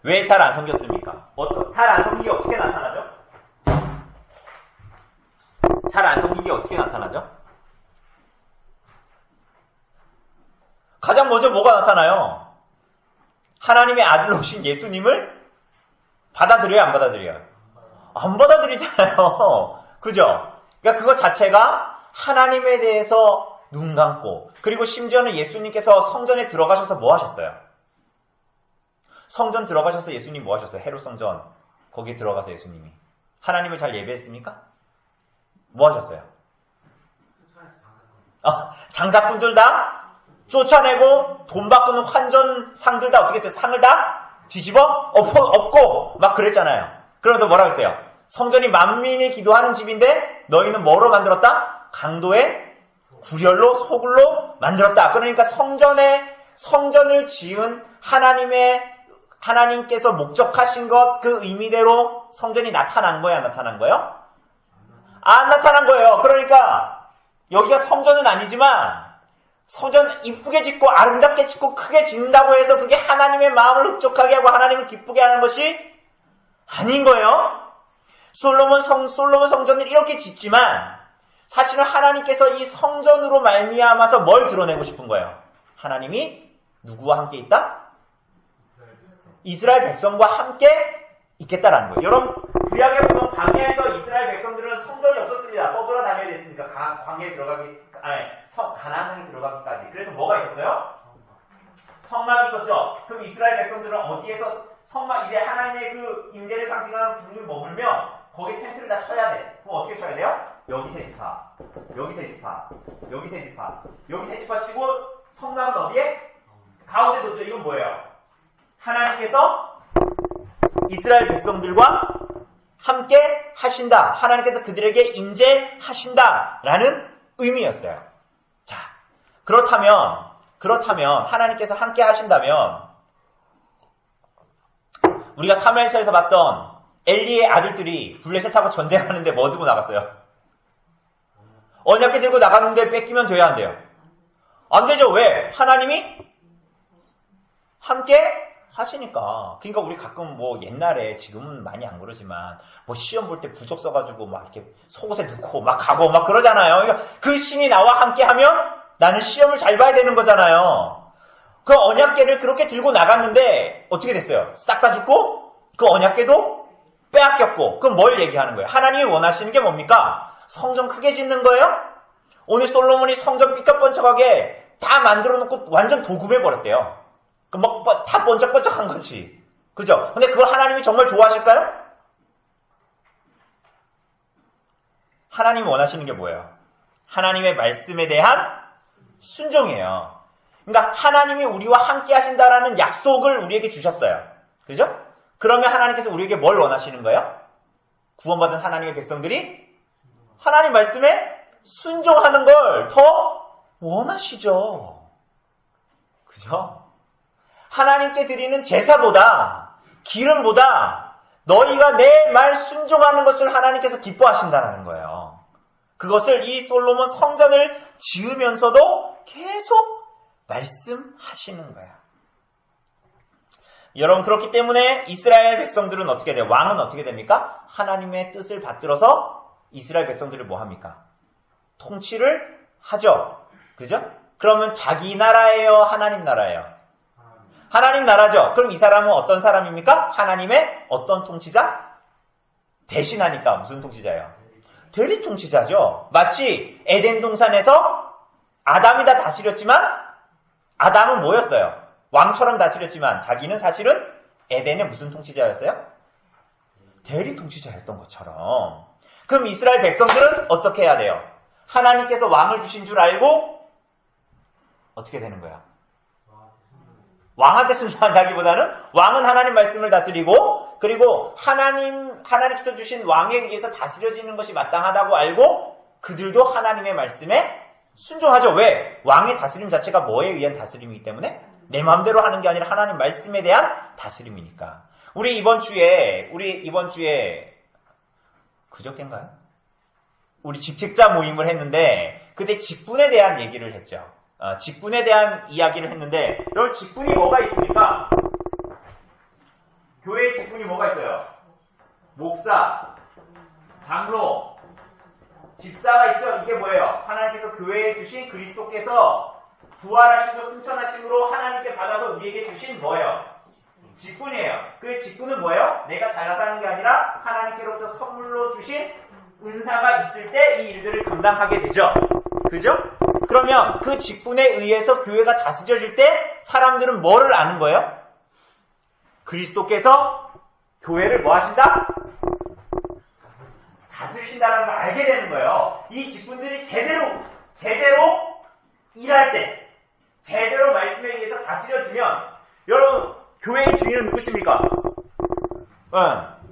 S1: 왜 잘 안 섬겼습니까? 잘 안 섬기기 어떻게 나타나죠? 잘 안 섬기기 어떻게 나타나죠? 가장 먼저 뭐가 나타나요? 하나님의 아들로 오신 예수님을 받아들여요, 안 받아들여요? 안 받아들이잖아요. 그죠? 그러니까 그것 자체가 하나님에 대해서 눈 감고, 그리고 심지어는 예수님께서 성전에 들어가셔서 뭐 하셨어요? 성전 들어가셔서 예수님 뭐 하셨어요? 헤롯 성전 거기에 들어가서 예수님이 하나님을 잘 예배했습니까? 뭐 하셨어요? 장사꾼들 다 쫓아내고 돈 바꾸는 환전상들 다 어떻게 했어요? 상을 다 뒤집어 엎고 막 그랬잖아요. 그러면서 뭐라고 했어요? 성전이 만민이 기도하는 집인데 너희는 뭐로 만들었다? 강도의 구렬로 소굴로 만들었다. 그러니까 성전을 지은 하나님께서 목적하신 것 그 의미대로 성전이 나타난 거예요? 안 나타난 거예요? 안 나타난 거예요. 그러니까 여기가 성전은 아니지만 성전 이쁘게 짓고 아름답게 짓고 크게 짓는다고 해서 그게 하나님의 마음을 흡족하게 하고 하나님을 기쁘게 하는 것이 아닌 거예요. 솔로몬 성전을 이렇게 짓지만 사실은 하나님께서 이 성전으로 말미암아서 뭘 드러내고 싶은 거예요? 하나님이 누구와 함께 있다? 이스라엘 백성과 함께 있겠다라는 거예요. 여러분 구약에 보면 광야에서 이스라엘 백성들은 성전이 없었습니다. 떠돌아다녀야 됐으니까 광야에 가나안 땅에 들어가기까지. 그래서 뭐가 있었어요? 성막이 있었죠. 그럼 이스라엘 백성들은 어디에서 성막 이제 하나님의 그 임재를 상징하는 구름이 머물면 거기 텐트를 다 쳐야 돼. 그럼 어떻게 쳐야 돼요? 여기 세 지파, 여기 세 지파, 여기 세 지파, 여기 세 지파 치고 성막은 어디에? 가운데 뒀죠. 이건 뭐예요? 하나님께서 이스라엘 백성들과 함께 하신다. 하나님께서 그들에게 임재하신다라는 의미였어요. 자, 그렇다면 하나님께서 함께 하신다면 우리가 사무엘서에서 봤던 엘리의 아들들이 블레셋하고 전쟁하는데 뭐 들고 나갔어요? 언약궤 들고 나갔는데 뺏기면 돼야 안 돼요? 안 되죠. 왜? 하나님이 함께 하시니까. 그러니까 우리 가끔 뭐 옛날에 지금은 많이 안 그러지만 뭐 시험 볼 때 부적 써가지고 막 이렇게 속옷에 넣고 막 가고 막 그러잖아요. 그러니까 그 신이 나와 함께 하면 나는 시험을 잘 봐야 되는 거잖아요. 그 언약궤를 그렇게 들고 나갔는데 어떻게 됐어요? 싹 다 죽고 그 언약궤도 빼앗겼고. 그럼 뭘 얘기하는 거예요? 하나님이 원하시는 게 뭡니까? 성전 크게 짓는 거예요? 오늘 솔로몬이 성전 삐까뻔쩍하게 다 만들어 놓고 완전 도금해 버렸대요. 다 번쩍번쩍한 거지. 그죠? 근데 그걸 하나님이 정말 좋아하실까요? 하나님이 원하시는 게 뭐예요? 하나님의 말씀에 대한 순종이에요. 그러니까 하나님이 우리와 함께 하신다라는 약속을 우리에게 주셨어요. 그죠? 그러면 하나님께서 우리에게 뭘 원하시는 거예요? 구원받은 하나님의 백성들이 하나님 말씀에 순종하는 걸 더 원하시죠. 그죠? 하나님께 드리는 제사보다 기름보다 너희가 내 말 순종하는 것을 하나님께서 기뻐하신다는 거예요. 그것을 이 솔로몬 성전을 지으면서도 계속 말씀하시는 거예요. 여러분 그렇기 때문에 이스라엘 백성들은 어떻게 돼요? 왕은 어떻게 됩니까? 하나님의 뜻을 받들어서 이스라엘 백성들을 뭐 합니까? 통치를 하죠. 그죠? 그러면 자기 나라예요? 하나님 나라예요? 하나님 나라죠. 그럼 이 사람은 어떤 사람입니까? 하나님의 어떤 통치자? 대신하니까 무슨 통치자예요? 대리 통치자죠. 마치 에덴 동산에서 아담이 다 다스렸지만 아담은 뭐였어요? 왕처럼 다스렸지만 자기는 사실은 에덴의 무슨 통치자였어요? 대리 통치자였던 것처럼. 그럼 이스라엘 백성들은 어떻게 해야 돼요? 하나님께서 왕을 주신 줄 알고 어떻게 되는 거야? 왕한테 순종한다기보다는 왕은 하나님 말씀을 다스리고 그리고 하나님께서 주신 왕에 의해서 다스려지는 것이 마땅하다고 알고 그들도 하나님의 말씀에 순종하죠. 왜? 왕의 다스림 자체가 뭐에 의한 다스림이기 때문에 내 마음대로 하는 게 아니라 하나님 말씀에 대한 다스림이니까. 우리 이번 주에 그저께인가요? 우리 직책자 모임을 했는데 그때 직분에 대한 얘기를 했죠. 직분에 대한 이야기를 했는데 여러분 직분이 뭐가 있습니까? 교회의 직분이 뭐가 있어요? 목사, 장로, 집사가 있죠. 이게 뭐예요? 하나님께서 교회에 주신 그리스도께서 부활하시고 승천하심으로 하나님께 받아서 우리에게 주신 뭐예요? 직분이에요. 그 직분은 뭐예요? 내가 잘나서 하는 게 아니라 하나님께로부터 선물로 주신 은사가 있을 때 이 일들을 감당하게 되죠. 그죠? 그러면 그 직분에 의해서 교회가 다스려질 때 사람들은 뭐를 아는 거예요? 그리스도께서 교회를 뭐 하신다? 다스리신다는 걸 알게 되는 거예요. 이 직분들이 제대로 일할 때, 제대로 말씀에 의해서 다스려지면 여러분 교회의 주인은 누구십니까?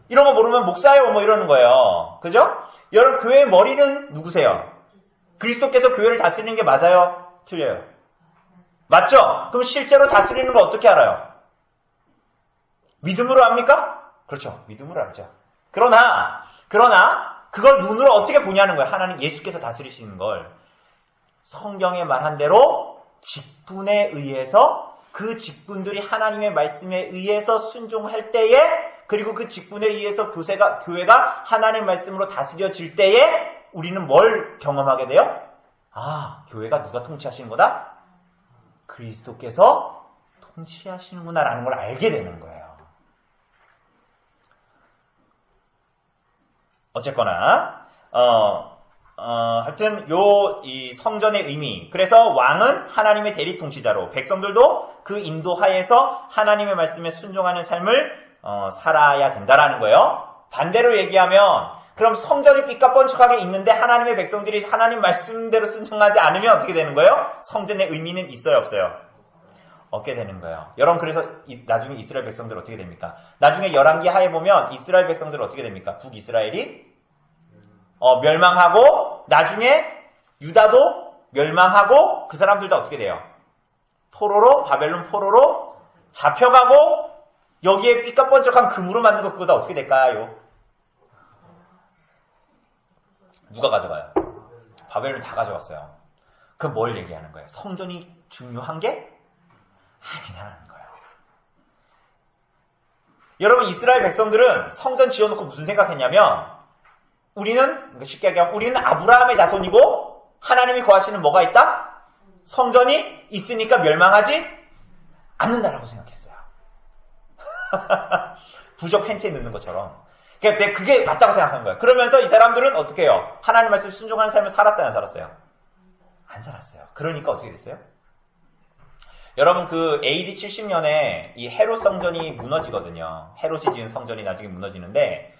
S1: 이런 거 모르면 목사예요 뭐 이러는 거예요. 그죠? 여러분 교회의 머리는 누구세요? 그리스도께서 교회를 다스리는 게 맞아요? 틀려요? 맞죠? 그럼 실제로 다스리는 거 어떻게 알아요? 믿음으로 합니까? 그렇죠. 믿음으로 알죠. 그러나 그걸 눈으로 어떻게 보냐는 거예요. 하나님 예수께서 다스리시는 걸. 성경에 말한 대로 직분에 의해서 그 직분들이 하나님의 말씀에 의해서 순종할 때에 그리고 그 직분에 의해서 교회가 하나님의 말씀으로 다스려질 때에 우리는 뭘 경험하게 돼요? 교회가 누가 통치하시는 거다? 그리스도께서 통치하시는구나라는 걸 알게 되는 거예요. 어쨌거나 하여튼 이 성전의 의미. 그래서 왕은 하나님의 대리 통치자로 백성들도 그 인도하에서 하나님의 말씀에 순종하는 삶을 살아야 된다라는 거예요. 반대로 얘기하면 그럼 성전이 삐까뻔쩍하게 있는데 하나님의 백성들이 하나님 말씀대로 순종하지 않으면 어떻게 되는 거예요? 성전의 의미는 있어요, 없어요? 없게 되는 거예요. 여러분 그래서 나중에 이스라엘 백성들 어떻게 됩니까? 나중에 열왕기 하에 보면 이스라엘 백성들 어떻게 됩니까? 북이스라엘이 멸망하고 나중에 유다도 멸망하고 그 사람들도 어떻게 돼요? 바벨론 포로로 잡혀가고 여기에 삐까뻔쩍한 금으로 만든 거 그거 다 어떻게 될까요? 누가 가져가요? 바벨론 다 가져갔어요. 그럼 뭘 얘기하는 거예요? 성전이 중요한 게 아니라는 거예요. 여러분 이스라엘 백성들은 성전 지어놓고 무슨 생각했냐면 우리는 쉽게 얘기하면 우리는 아브라함의 자손이고 하나님이 거하시는 뭐가 있다? 성전이 있으니까 멸망하지 않는다라고 생각했어요. 부적 팬티에 넣는 것처럼. 그러니까 그게 맞다고 생각한 거예요. 그러면서 이 사람들은 어떻게 해요? 하나님 말씀 순종하는 삶을 살았어요? 안 살았어요? 안 살았어요. 그러니까 어떻게 됐어요? 여러분 그 AD 70년에 이 헤롯 성전이 무너지거든요. 헤롯이 지은 성전이 나중에 무너지는데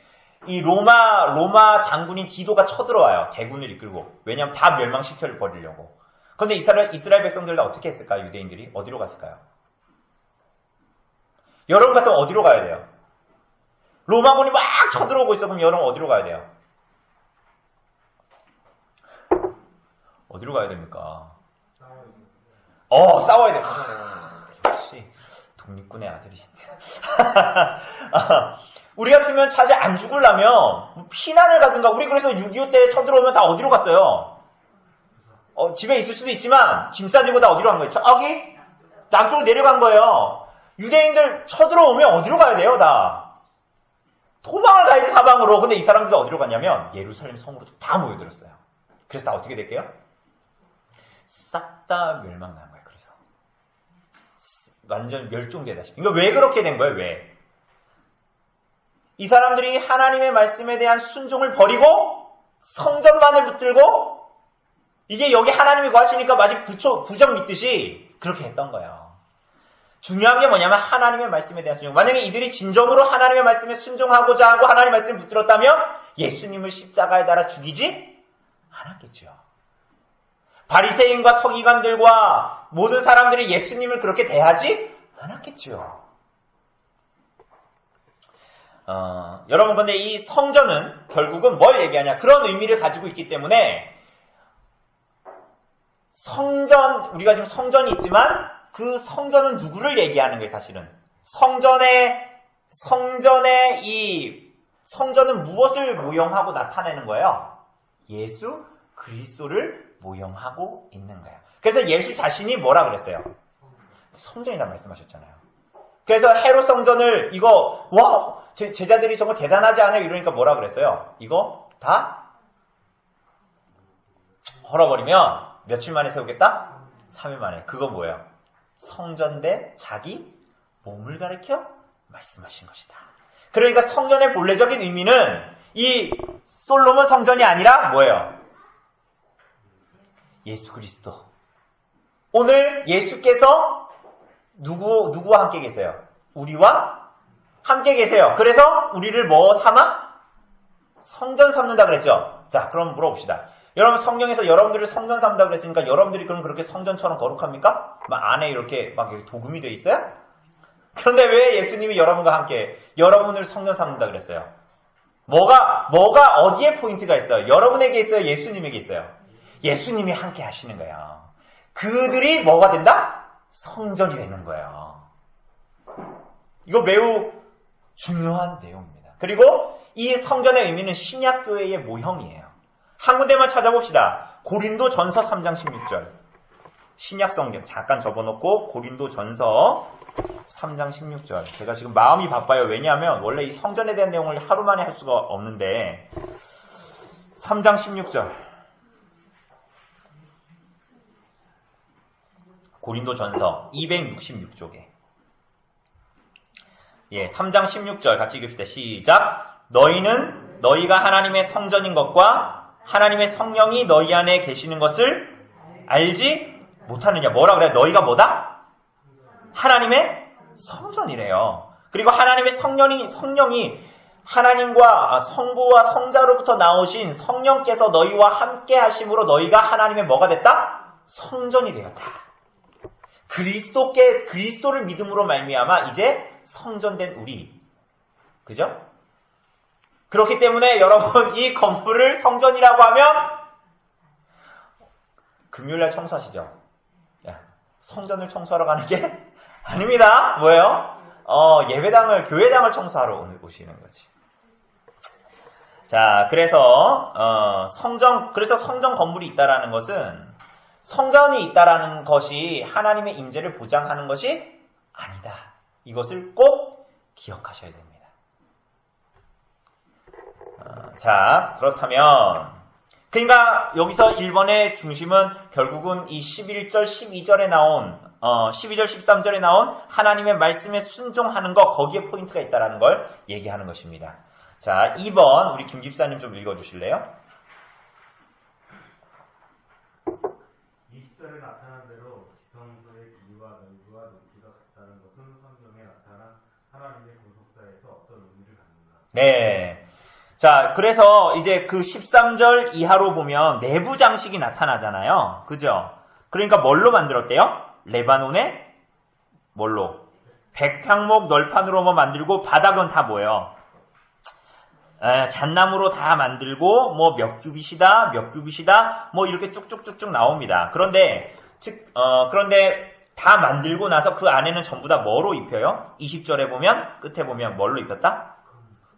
S1: 이 로마 장군인 디도가 쳐들어와요. 대군을 이끌고. 왜냐하면 다 멸망시켜 버리려고. 그런데 이스라엘 백성들 다 어떻게 했을까요? 유대인들이 어디로 갔을까요? 여러분 같으면 어디로 가야 돼요? 로마군이 막 쳐들어오고 있어. 그럼 여러분 어디로 가야 돼요? 어디로 가야 됩니까? 싸워야 돼. 역시 독립군의 아들이신데. 우리 같으면 차제 안 죽으려면 피난을 가든가. 우리 그래서 6.25 때 쳐들어오면 다 어디로 갔어요? 집에 있을 수도 있지만 짐 싸지고 다 어디로 간 거예요? 저기 남쪽으로 내려간 거예요. 유대인들 쳐들어오면 어디로 가야 돼요? 다 도망을 가야지 사방으로. 근데 이 사람들도 어디로 갔냐면 예루살렘 성으로 다 모여들었어요. 그래서 다 어떻게 될게요? 싹 다 멸망난 거예요. 그래서 완전 멸종되다시피. 이거 왜 그렇게 된 거예요? 왜? 이 사람들이 하나님의 말씀에 대한 순종을 버리고 성전만을 붙들고 이게 여기 하나님이 거하시니까 마치 부적 믿듯이 그렇게 했던 거예요. 중요한 게 뭐냐면 하나님의 말씀에 대한 순종. 만약에 이들이 진정으로 하나님의 말씀에 순종하고자 하고 하나님의 말씀을 붙들었다면 예수님을 십자가에 달아 죽이지 않았겠죠. 바리새인과 서기관들과 모든 사람들이 예수님을 그렇게 대하지 않았겠죠. 여러분 근데 이 성전은 결국은 뭘 얘기하냐? 그런 의미를 가지고 있기 때문에 성전, 우리가 지금 성전이 있지만 그 성전은 누구를 얘기하는 거예요, 사실은? 성전은 무엇을 모형하고 나타내는 거예요? 예수 그리스도를 모형하고 있는 거예요. 그래서 예수 자신이 뭐라 그랬어요? 성전이라 말씀하셨잖아요. 그래서 헤롯 성전을 이거 와 제자들이 정말 대단하지 않아요? 이러니까 뭐라 그랬어요? 이거 다 헐어버리면 며칠 만에 세우겠다? 3일 만에. 그거 뭐예요? 성전 대 자기 몸을 가리켜 말씀하신 것이다. 그러니까 성전의 본래적인 의미는 이 솔로몬 성전이 아니라 뭐예요? 예수 그리스도. 오늘 예수께서 누구와 함께 계세요? 우리와 함께 계세요. 그래서 우리를 뭐 삼아? 성전 삼는다 그랬죠? 자, 그럼 물어봅시다. 여러분 성경에서 여러분들을 성전 삼는다 그랬으니까 여러분들이 그럼 그렇게 성전처럼 거룩합니까? 막 안에 이렇게 막 도금이 돼 있어요? 그런데 왜 예수님이 여러분과 함께 여러분을 성전 삼는다 그랬어요? 뭐가 어디에 포인트가 있어요? 여러분에게 있어요? 예수님에게 있어요? 예수님이 함께 하시는 거예요. 그들이 뭐가 된다? 성전이 되는 거예요. 이거 매우 중요한 내용입니다. 그리고 이 성전의 의미는 신약교회의 모형이에요. 한 군데만 찾아봅시다. 고린도 전서 3장 16절. 신약 성경 잠깐 접어놓고 고린도 전서 3장 16절. 제가 지금 마음이 바빠요. 왜냐하면 원래 이 성전에 대한 내용을 하루 만에 할 수가 없는데 3장 16절. 고린도 전서 266쪽에. 예, 3장 16절 같이 읽읍시다. 시작. 너희가 하나님의 성전인 것과 하나님의 성령이 너희 안에 계시는 것을 알지 못하느냐. 뭐라 그래요? 너희가 뭐다? 하나님의 성전이래요. 그리고 하나님의 성령이 하나님과 성부와 성자로부터 나오신 성령께서 너희와 함께 하심으로 너희가 하나님의 뭐가 됐다? 성전이 되었다. 그리스도를 믿음으로 말미암아 이제 성전된 우리. 그죠? 그렇기 때문에 여러분 이 건물을 성전이라고 하면 금요일날 청소하시죠? 야, 성전을 청소하러 가는 게 아닙니다. 뭐예요? 교회당을 청소하러 오늘 오시는 거지. 자, 그래서 성전 건물이 있다라는 것은 성전이 있다라는 것이 하나님의 임재를 보장하는 것이 아니다. 이것을 꼭 기억하셔야 됩니다. 자, 그렇다면 그러니까 여기서 1번의 중심은 결국은 이 11절, 12절에 나온 12절, 13절에 나온 하나님의 말씀에 순종하는 것, 거기에 포인트가 있다는 걸 얘기하는 것입니다. 자, 2번 우리 김 집사님 좀 읽어주실래요?
S3: 20절에 나타난 대로 지성소의 길이와 넓이와 높이가 같다는 것은 성경에 나타난 하나님의 구속사에서 어떤 의미를 갖는가?
S1: 네. 자, 그래서 이제 그 13절 이하로 보면 내부 장식이 나타나잖아요. 그죠? 그러니까 뭘로 만들었대요? 레바논의 뭘로? 백향목 널판으로만 만들고 바닥은 다 뭐예요? 잣나무로 다 만들고 뭐 몇 규빗이다 뭐 이렇게 쭉쭉쭉쭉 나옵니다. 그런데 다 만들고 나서 그 안에는 전부 다 뭐로 입혀요? 20절에 보면 끝에 보면 뭘로 입혔다?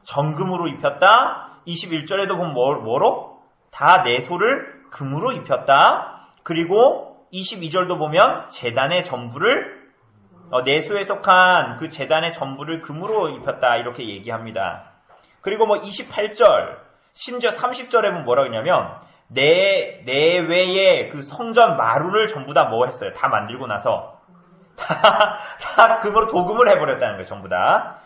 S1: 정금으로 입혔다. 21절에도 보면 뭐로? 다 내소를 금으로 입혔다. 그리고 22절도 보면 제단의 전부를 내소에 속한 그 제단의 전부를 금으로 입혔다. 이렇게 얘기합니다. 그리고 뭐 28절, 심지어 30절에 보면 뭐라고 했냐면 내외의 그 성전 마루를 전부 다 뭐 했어요? 다 만들고 나서 다 금으로 도금을 해버렸다는 거예요. 전부 다.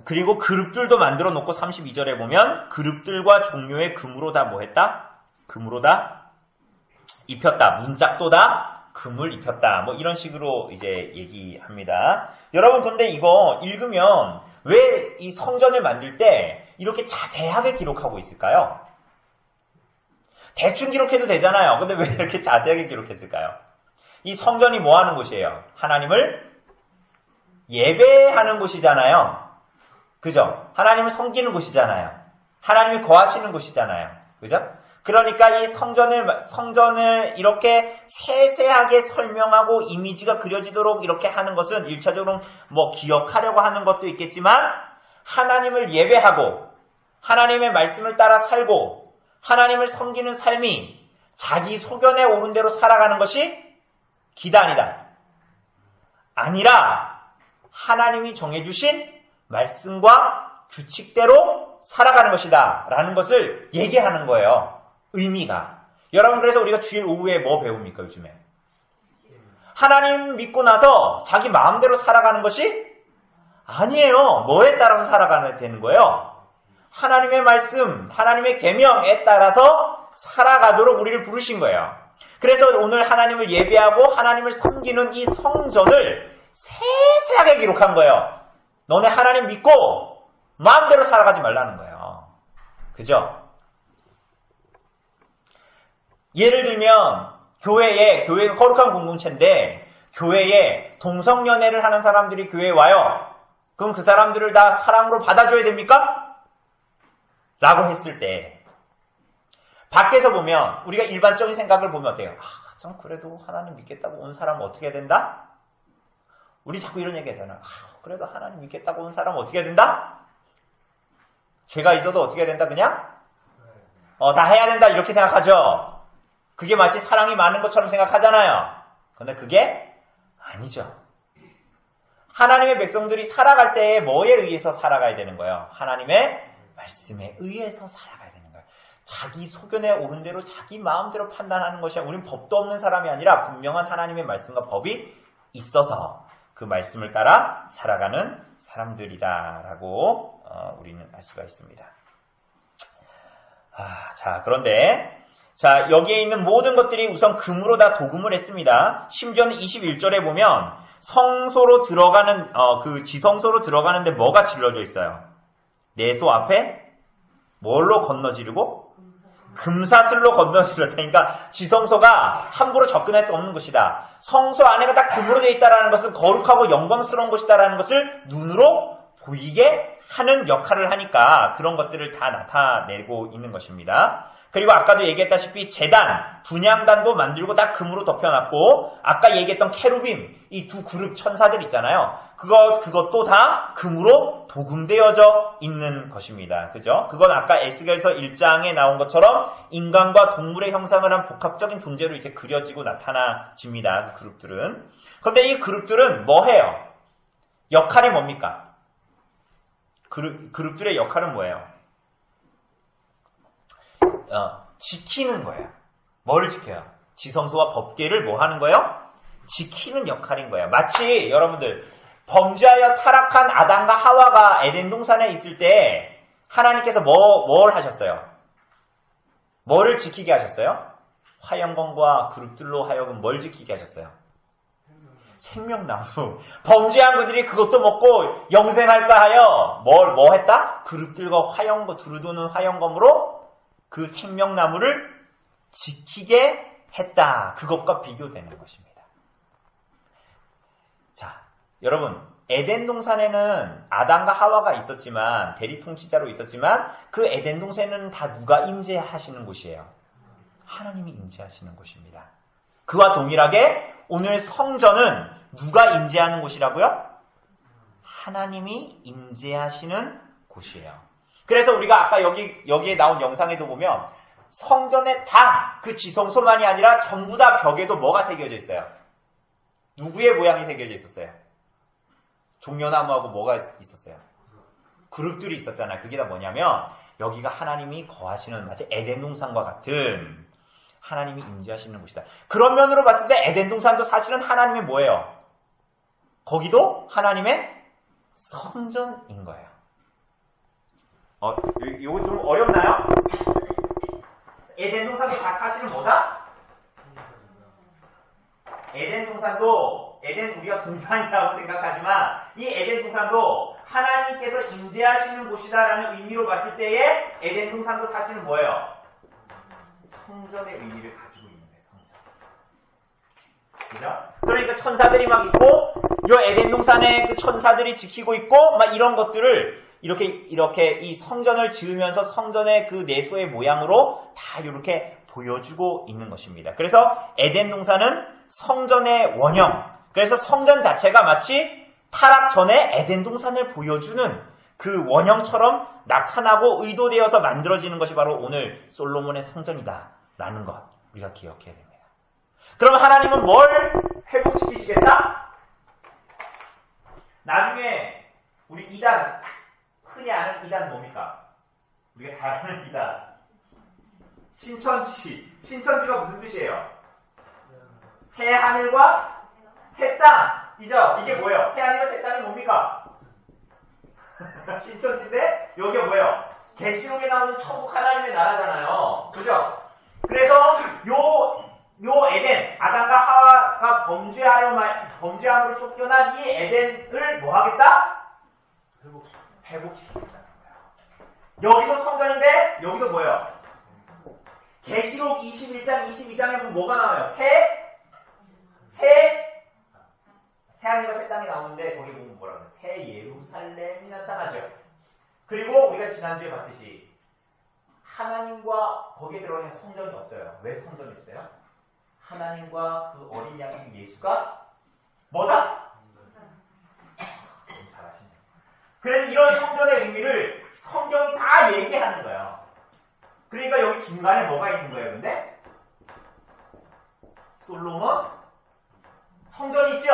S1: 그리고 그룹들도 만들어 놓고 32절에 보면 그룹들과 종료의 금으로 다 뭐 했다? 금으로 다 입혔다. 문짝도 다 금을 입혔다. 뭐 이런 식으로 이제 얘기합니다. 여러분 근데 이거 읽으면 왜 이 성전을 만들 때 이렇게 자세하게 기록하고 있을까요? 대충 기록해도 되잖아요. 근데 왜 이렇게 자세하게 기록했을까요? 이 성전이 뭐 하는 곳이에요? 하나님을 예배하는 곳이잖아요. 그죠? 하나님을 섬기는 곳이잖아요. 하나님이 거하시는 곳이잖아요. 그죠? 그러니까 이 성전을 이렇게 세세하게 설명하고 이미지가 그려지도록 이렇게 하는 것은 1차적으로 뭐 기억하려고 하는 것도 있겠지만 하나님을 예배하고 하나님의 말씀을 따라 살고 하나님을 섬기는 삶이 자기 소견에 오른 대로 살아가는 것이 기단이다. 아니라 하나님이 정해주신 말씀과 규칙대로 살아가는 것이다 라는 것을 얘기하는 거예요. 의미가. 여러분 그래서 우리가 주일 오후에 뭐 배웁니까 요즘에? 하나님 믿고 나서 자기 마음대로 살아가는 것이 아니에요. 뭐에 따라서 살아가야 되는 거예요? 하나님의 말씀, 하나님의 계명에 따라서 살아가도록 우리를 부르신 거예요. 그래서 오늘 하나님을 예배하고 하나님을 섬기는 이 성전을 세세하게 기록한 거예요. 너네 하나님 믿고 마음대로 살아가지 말라는 거예요. 그죠? 예를 들면 교회가 거룩한 공동체인데 교회에 동성연애를 하는 사람들이 교회에 와요. 그럼 그 사람들을 다 사랑으로 받아줘야 됩니까? 라고 했을 때 밖에서 보면 우리가 일반적인 생각을 보면 어때요? 참 그래도 하나님 믿겠다고 온 사람은 어떻게 해야 된다? 우리 자꾸 이런 얘기 하잖아. 그래도 하나님 믿겠다고 온 사람은 어떻게 해야 된다? 죄가 있어도 어떻게 해야 된다 그냥? 다 해야 된다 이렇게 생각하죠. 그게 마치 사랑이 많은 것처럼 생각하잖아요. 그런데 그게 아니죠. 하나님의 백성들이 살아갈 때에 뭐에 의해서 살아가야 되는 거예요? 하나님의 말씀에 의해서 살아가야 되는 거예요. 자기 소견에 오른 대로 자기 마음대로 판단하는 것이 우리는 법도 없는 사람이 아니라 분명한 하나님의 말씀과 법이 있어서 그 말씀을 따라 살아가는 사람들이다라고 우리는 알 수가 있습니다. 자, 그런데 여기에 있는 모든 것들이 우선 금으로 다 도금을 했습니다. 심지어는 21절에 보면 성소로 들어가는 그 지성소로 들어가는데 뭐가 질러져 있어요? 내소 앞에 뭘로 건너지르고? 금사슬로 건너지르다. 그러니까 지성소가 함부로 접근할 수 없는 곳이다. 성소 안에가 다 금으로 되어 있다는 것은 거룩하고 영광스러운 곳이다라는 것을 눈으로 보이게 하는 역할을 하니까 그런 것들을 다 나타내고 있는 것입니다. 그리고 아까도 얘기했다시피 제단, 분향단도 만들고 다 금으로 덮여놨고 아까 얘기했던 케루빔, 이 두 그룹 천사들 있잖아요. 그것도 다 금으로 도금되어져 있는 것입니다. 그죠? 그건 아까 에스겔서 1장에 나온 것처럼 인간과 동물의 형상을 한 복합적인 존재로 이제 그려지고 나타나집니다. 그 그룹들은. 그런데 이 그룹들은 뭐 해요? 역할이 뭡니까? 그룹들의 역할은 뭐예요? 지키는 거예요. 뭐를 지켜요? 지성소와 법궤를 뭐 하는 거예요? 지키는 역할인 거예요. 마치 여러분들 범죄하여 타락한 아담과 하와가 에덴 동산에 있을 때 하나님께서 뭘 하셨어요? 뭐를 지키게 하셨어요? 화영검과 그룹들로 하여금 뭘 지키게 하셨어요? 생명나무. 범죄한 그들이 그것도 먹고 영생할까 하여 뭐 했다? 그룹들과 두루두는 화영검으로 그 생명나무를 지키게 했다. 그것과 비교되는 것입니다. 자, 여러분, 에덴 동산에는 아담과 하와가 있었지만 대리 통치자로 있었지만 그 에덴 동산에는 다 누가 임재하시는 곳이에요? 하나님이 임재하시는 곳입니다. 그와 동일하게 오늘 성전은 누가 임재하는 곳이라고요? 하나님이 임재하시는 곳이에요. 그래서 우리가 아까 여기에 나온 영상에도 보면 성전에 다 그 지성소만이 아니라 전부 다 벽에도 뭐가 새겨져 있어요? 누구의 모양이 새겨져 있었어요? 종려나무하고 뭐가 있었어요? 그룹들이 있었잖아요. 그게 다 뭐냐면 여기가 하나님이 거하시는 마치 에덴 동산과 같은 하나님이 임재하시는 곳이다. 그런 면으로 봤을 때 에덴 동산도 사실은 하나님의 뭐예요? 거기도 하나님의 성전인 거예요. 이거 좀 어렵나요? 에덴 동산도 다 사실은 뭐다? 에덴 동산도 우리가 동산이라고 생각하지만 이 에덴 동산도 하나님께서 임재하시는 곳이다라는 의미로 봤을 때에 에덴 동산도 사실은 뭐예요? 성전의 의미를 가지고 있는 거예요. 그죠? 그러니까 천사들이 막 있고, 요 에덴 동산에 그 천사들이 지키고 있고, 막 이런 것들을 이렇게 이 성전을 지으면서 성전의 그 내소의 모양으로 다 이렇게 보여주고 있는 것입니다. 그래서 에덴 동산은 성전의 원형, 그래서 성전 자체가 마치 타락 전에 에덴 동산을 보여주는 그 원형처럼 나타나고 의도되어서 만들어지는 것이 바로 오늘 솔로몬의 성전이다라는 것 우리가 기억해야 됩니다. 그러면 하나님은 뭘 회복시키시겠다? 나중에 우리 이단, 흔히 아는 이단 뭡니까? 우리가 잘 아는 이단. 신천지. 신천지가 무슨 뜻이에요? 새 하늘과 새 땅이죠? 이게 뭐예요? 새 하늘과 새 땅이 뭡니까? 신천지인데 여기가 뭐예요? 계시록에 나오는 천국 하나님의 나라잖아요. 그죠? 그래서 요 에덴, 아담과 하와가 범죄함으로 쫓겨난 이 에덴을 뭐 하겠다? 회복시키겠다는 거예요. 여기도 성전인데 여기도 뭐예요? 계시록 21장, 22장에 보면 뭐가 나와요? 새 하늘과 새 땅이 나오는데 거기 보면 뭐라고 해요? 새 예루살렘이 나타나죠. 그리고 우리가 지난주에 봤듯이 하나님과 거기에 들어가는 성전이 없어요. 왜 성전이 없어요? 하나님과 그 어린 양인 예수가 뭐다? 너무 잘하시네요. 그래서 이런 성전의 의미를 성경이 다 얘기하는 거예요. 그러니까 여기 중간에 뭐가 있는 거예요, 근데? 솔로몬 성전이 있죠?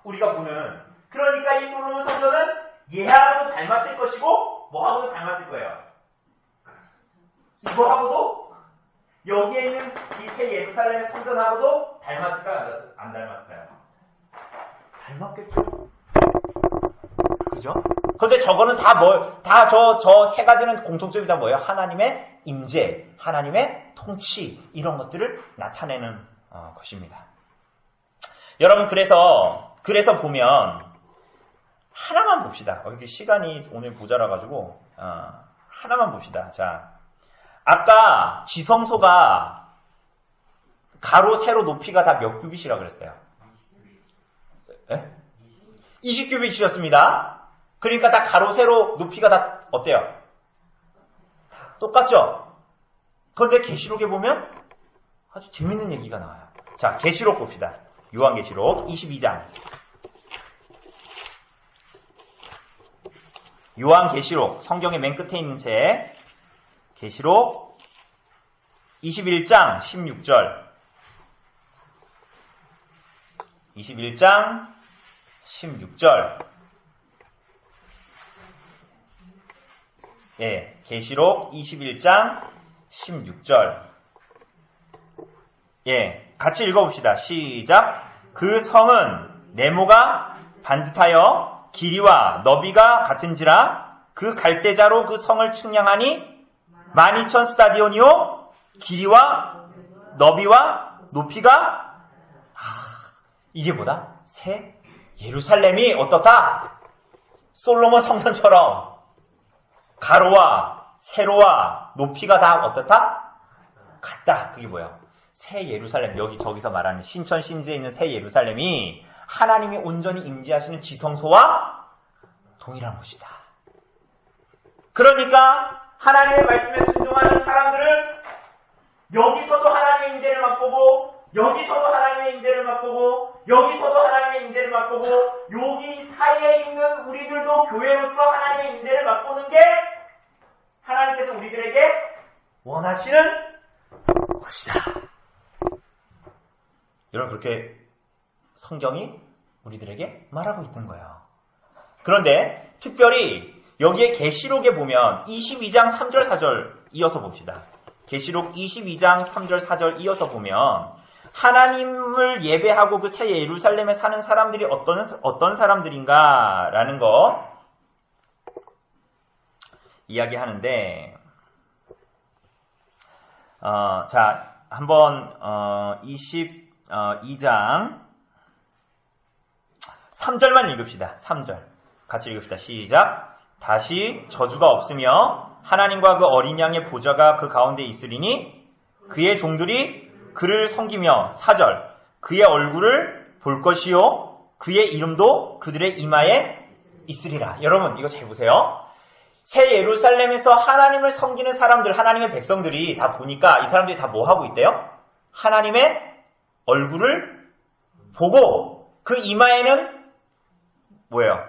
S1: 우리가 보는. 그러니까 이 솔로몬 성전은 얘하고도 닮았을 것이고 뭐하고도 닮았을 거예요. 이거하고도 여기에 있는 이 새 예루살렘의 성전하고도 닮았을까요? 안 닮았을까요? 닮았겠죠? 그죠? 근데 저거는 저 세 가지는 공통점이 다 뭐예요? 하나님의 임재, 하나님의 통치, 이런 것들을 나타내는 것입니다. 여러분, 그래서 보면, 하나만 봅시다. 이렇게 시간이 오늘 모자라가지고, 하나만 봅시다. 자, 아까 지성소가 가로, 세로 높이가 다 몇 큐빗이라고 그랬어요? 20큐빗이었습니다. 그러니까 다 가로, 세로 높이가 다 어때요? 똑같죠? 그런데 계시록에 보면 아주 재밌는 얘기가 나와요. 자, 계시록 봅시다. 요한계시록 22장. 요한계시록, 성경의 맨 끝에 있는 책. 계시록 21장 16절. 21장 16절. 예, 계시록 21장 16절. 예, 같이 읽어봅시다. 시작. 그 성은 네모가 반듯하여 길이와 너비가 같은지라 그 갈대자로 그 성을 측량하니 12,000 스타디온이요 길이와 너비와 높이가 이게 뭐다? 새 예루살렘이 어떻다? 솔로몬 성전처럼 가로와 세로와 높이가 다 어떻다? 같다. 그게 뭐야? 새 예루살렘, 저기서 말하는 신천 신지에 있는 새 예루살렘이 하나님이 온전히 임재하시는 지성소와 동일한 곳이다. 그러니까 하나님의 말씀에 순종하는 사람들은 여기서도 하나님의 임재를 맛보고, 여기서도 하나님의 임재를 맛보고, 여기서도 하나님의 임재를 맛보고, 여기 사이에 있는 우리들도 교회로서 하나님의 임재를 맛보는 게 하나님께서 우리들에게 원하시는 것이다. 여러분, 그렇게 성경이 우리들에게 말하고 있는 거예요. 그런데 특별히 여기에 계시록에 보면 22장 3절 4절 이어서 봅시다. 계시록 22장 3절 4절 이어서 보면 하나님을 예배하고 그 새 예루살렘에 사는 사람들이 어떤 사람들인가라는 거 이야기하는데, 자, 한번 22장 3절만 읽읍시다. 3절 같이 읽읍시다. 시작. 다시 저주가 없으며 하나님과 그 어린 양의 보좌가 그 가운데 있으리니 그의 종들이 그를 섬기며 4절 그의 얼굴을 볼 것이요 그의 이름도 그들의 이마에 있으리라. 여러분 이거 잘 보세요. 새 예루살렘에서 하나님을 섬기는 사람들, 하나님의 백성들이 다 보니까 이 사람들이 다 뭐 하고 있대요? 하나님의 얼굴을 보고 그 이마에는 뭐예요?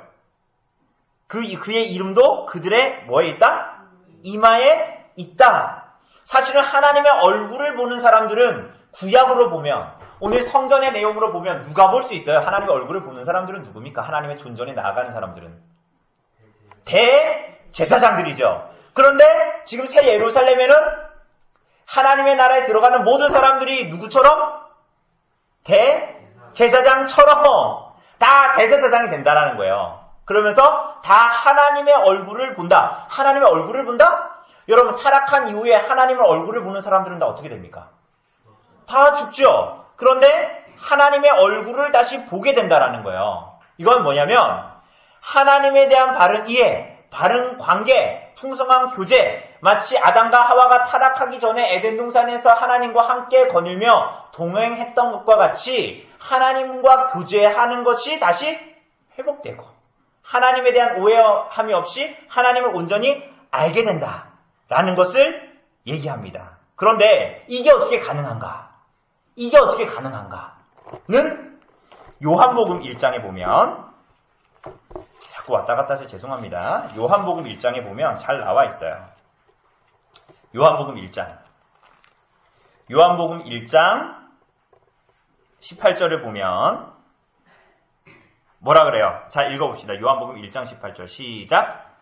S1: 그의 이름도 그들의 뭐에 있다? 이마에 있다. 사실은 하나님의 얼굴을 보는 사람들은 구약으로 보면 오늘 성전의 내용으로 보면 누가 볼 수 있어요? 하나님의 얼굴을 보는 사람들은 누굽니까? 하나님의 존전에 나아가는 사람들은 대제사장들이죠. 그런데 지금 새 예루살렘에는 하나님의 나라에 들어가는 모든 사람들이 누구처럼? 대제사장처럼 다 대제사장이 된다라는 거예요. 그러면서 다 하나님의 얼굴을 본다. 하나님의 얼굴을 본다? 여러분 타락한 이후에 하나님의 얼굴을 보는 사람들은 다 어떻게 됩니까? 다 죽죠. 그런데 하나님의 얼굴을 다시 보게 된다라는 거예요. 이건 뭐냐면 하나님에 대한 바른 이해, 바른 관계, 풍성한 교제, 마치 아담과 하와가 타락하기 전에 에덴 동산에서 하나님과 함께 거닐며 동행했던 것과 같이 하나님과 교제하는 것이 다시 회복되고 하나님에 대한 오해함이 없이 하나님을 온전히 알게 된다라는 것을 얘기합니다. 그런데 이게 어떻게 가능한가? 이게 어떻게 가능한가는 요한복음 1장에 보면 자꾸 왔다 갔다 해서 죄송합니다. 요한복음 1장에 보면 잘 나와 있어요. 요한복음 1장. 요한복음 1장 18절을 보면 뭐라 그래요? 자, 읽어봅시다. 요한복음 1장 18절 시작.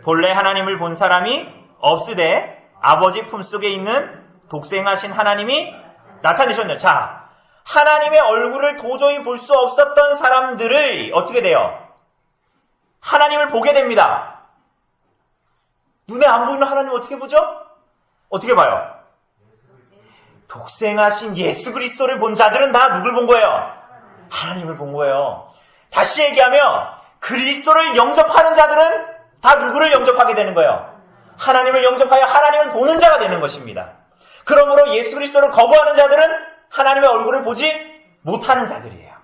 S1: 본래 하나님을 본 사람이 없으되 아버지 품속에 있는 독생하신 하나님이 나타내셨네요. 자, 하나님의 얼굴을 도저히 볼 수 없었던 사람들을 어떻게 돼요? 하나님을 보게 됩니다. 눈에 안 보이는 하나님 어떻게 보죠? 어떻게 봐요? 독생하신 예수 그리스도를 본 자들은 다 누굴 본 거예요? 하나님을 본 거예요. 다시 얘기하면 그리스도를 영접하는 자들은 다 누구를 영접하게 되는 거예요? 하나님을 영접하여 하나님을 보는 자가 되는 것입니다. 그러므로 예수 그리스도를 거부하는 자들은 하나님의 얼굴을 보지 못하는 자들이에요.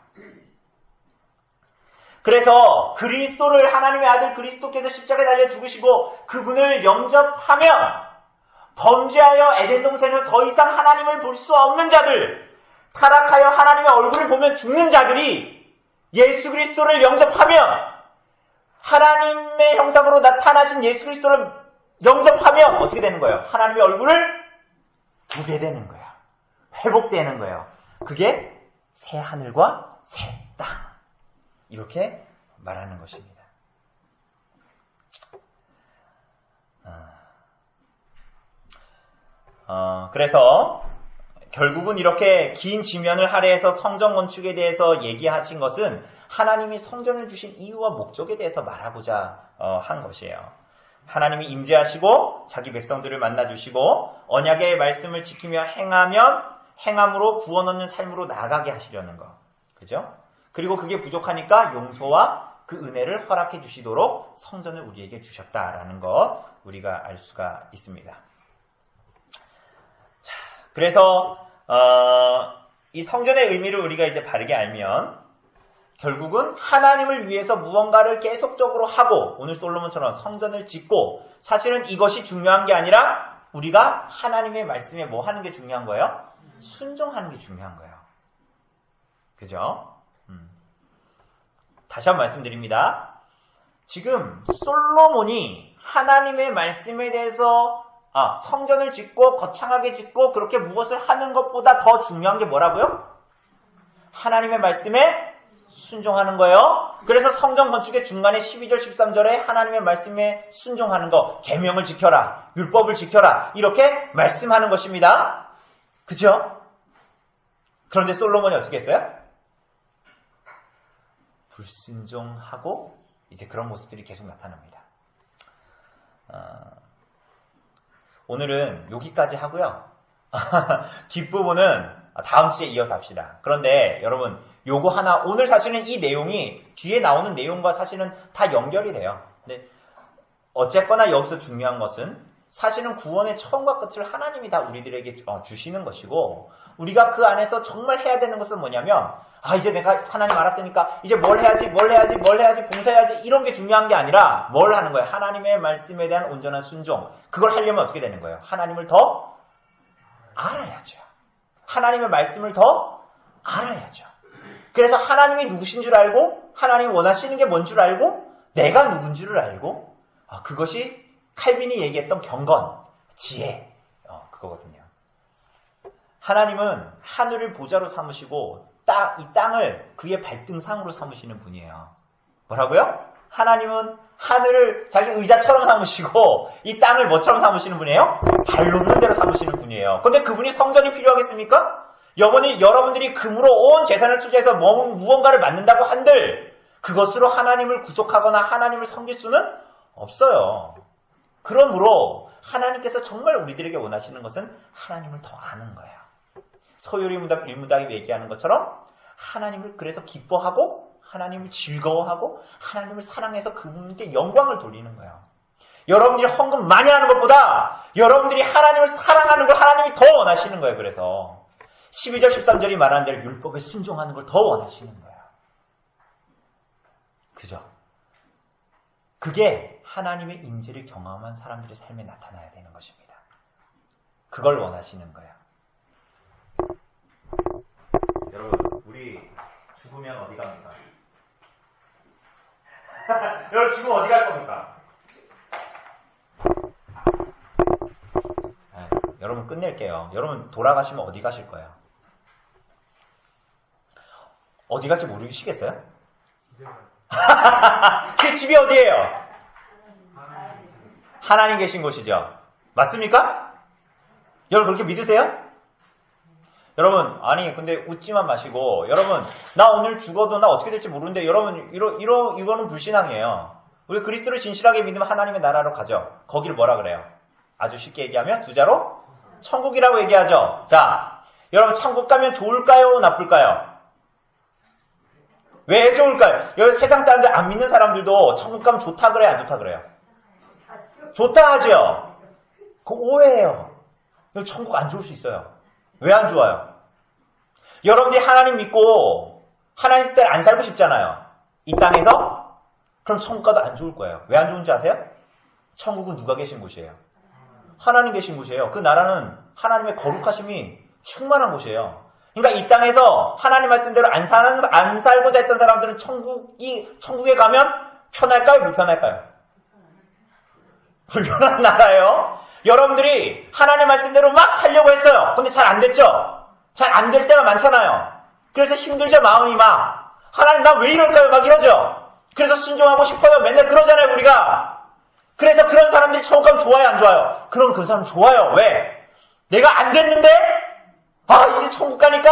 S1: 그래서 그리스도를 하나님의 아들 그리스도께서 십자가에 달려 죽으시고 그분을 영접하면 범죄하여 에덴 동산에서 더 이상 하나님을 볼 수 없는 자들, 타락하여 하나님의 얼굴을 보면 죽는 자들이 예수 그리스도를 영접하면 하나님의 형상으로 나타나신 예수 그리스도를 영접하면 어떻게 되는 거예요? 하나님의 얼굴을 보게 되는 거예요. 회복되는 거예요. 그게 새 하늘과 새 땅. 이렇게 말하는 것입니다. 그래서 결국은 이렇게 긴 지면을 할애해서 성전 건축에 대해서 얘기하신 것은 하나님이 성전을 주신 이유와 목적에 대해서 말하고자 한 것이에요. 하나님이 임재하시고 자기 백성들을 만나주시고 언약의 말씀을 지키며 행함으로 구원 얻는 삶으로 나아가게 하시려는 것. 그죠? 그리고 그게 부족하니까 용서와 그 은혜를 허락해 주시도록 성전을 우리에게 주셨다라는 것 우리가 알 수가 있습니다. 자, 그래서 이 성전의 의미를 우리가 이제 바르게 알면 결국은 하나님을 위해서 무언가를 계속적으로 하고 오늘 솔로몬처럼 성전을 짓고 사실은 이것이 중요한 게 아니라 우리가 하나님의 말씀에 뭐 하는 게 중요한 거예요? 순종하는 게 중요한 거예요. 그죠? 다시 한번 말씀드립니다. 지금 솔로몬이 하나님의 말씀에 대해서 성전을 짓고 거창하게 짓고 그렇게 무엇을 하는 것보다 더 중요한 게 뭐라고요? 하나님의 말씀에 순종하는 거예요. 그래서 성전 건축의 중간에 12절 13절에 하나님의 말씀에 순종하는 거, 계명을 지켜라, 율법을 지켜라 이렇게 말씀하는 것입니다. 그죠? 그런데 솔로몬이 어떻게 했어요? 불순종하고 이제 그런 모습들이 계속 나타납니다. 오늘은 여기까지 하고요. 뒷부분은 다음 주에 이어서 합시다. 그런데 여러분 요거 하나 오늘 사실은 이 내용이 뒤에 나오는 내용과 사실은 다 연결이 돼요. 근데 어쨌거나 여기서 중요한 것은 사실은 구원의 처음과 끝을 하나님이 다 우리들에게 주시는 것이고 우리가 그 안에서 정말 해야 되는 것은 뭐냐면 이제 내가 하나님 알았으니까 이제 뭘 해야지 봉사해야지 이런 게 중요한 게 아니라 뭘 하는 거예요? 하나님의 말씀에 대한 온전한 순종. 그걸 하려면 어떻게 되는 거예요? 하나님을 더 알아야죠. 하나님의 말씀을 더 알아야죠. 그래서 하나님이 누구신 줄 알고 하나님이 원하시는 게 뭔 줄 알고 내가 누군 줄을 알고 그것이 칼빈이 얘기했던 경건, 지혜 그거거든요. 하나님은 하늘을 보좌로 삼으시고 이 땅을 그의 발등상으로 삼으시는 분이에요. 뭐라고요? 하나님은 하늘을 자기 의자처럼 삼으시고 이 땅을 뭐처럼 삼으시는 분이에요? 발 놓는 대로 삼으시는 분이에요. 그런데 그분이 성전이 필요하겠습니까? 여러분들이 금으로 온 재산을 투자해서 무언가를 만든다고 한들 그것으로 하나님을 구속하거나 하나님을 섬길 수는 없어요. 그러므로 하나님께서 정말 우리들에게 원하시는 것은 하나님을 더 아는 거예요. 소요리 일무당이 얘기하는 것처럼 하나님을 그래서 기뻐하고 하나님을 즐거워하고 하나님을 사랑해서 그분께 영광을 돌리는 거예요. 여러분들이 헌금 많이 하는 것보다 여러분들이 하나님을 사랑하는 걸 하나님이 더 원하시는 거예요. 그래서 12절 13절이 말하는 대로 율법에 순종하는 걸 더 원하시는 거예요. 그죠? 그게 하나님의 임재를 경험한 사람들의 삶에 나타나야 되는 것입니다. 그걸 원하시는 거예요. 여러분, 우리 죽으면 어디 갑니까? 여러분, 죽으면 어디 갈 겁니까? 여러분, 끝낼게요. 여러분, 돌아가시면 어디 가실 거예요? 어디 갈지 모르시겠어요? 그 집이 어디예요? 하나님 계신 곳이죠. 맞습니까? 여러분 그렇게 믿으세요? 여러분 근데 웃지만 마시고 여러분 나 오늘 죽어도 나 어떻게 될지 모르는데 여러분 이거는 불신앙이에요. 우리 그리스도를 진실하게 믿으면 하나님의 나라로 가죠. 거기를 뭐라 그래요? 아주 쉽게 얘기하면 두 자로 천국이라고 얘기하죠. 자, 여러분 천국 가면 좋을까요? 나쁠까요? 왜 좋을까요? 여기 세상 사람들 안 믿는 사람들도 천국 가면 좋다 그래요? 안 좋다 그래요? 좋다 하죠? 그거 오해예요. 천국 안 좋을 수 있어요. 왜 안 좋아요? 여러분들이 하나님 믿고 하나님 뜻대로 안 살고 싶잖아요. 이 땅에서? 그럼 천국 가도 안 좋을 거예요. 왜 안 좋은지 아세요? 천국은 누가 계신 곳이에요? 하나님 계신 곳이에요. 그 나라는 하나님의 거룩하심이 충만한 곳이에요. 그러니까 이 땅에서 하나님 말씀대로 안 살고자 했던 사람들은 천국에 가면 편할까요? 불편할까요? 불편한 나라예요. 여러분들이 하나님 말씀대로 막 살려고 했어요. 근데 잘 안 됐죠? 잘 안 될 때가 많잖아요. 그래서 힘들죠. 마음이 막. 하나님 나 왜 이럴까요? 막 이러죠. 그래서 순종하고 싶어요. 맨날 그러잖아요. 우리가. 그래서 그런 사람들이 천국 가면 좋아요? 안 좋아요? 그럼 그 사람 좋아요. 왜? 내가 안 됐는데? 이제 천국 가니까?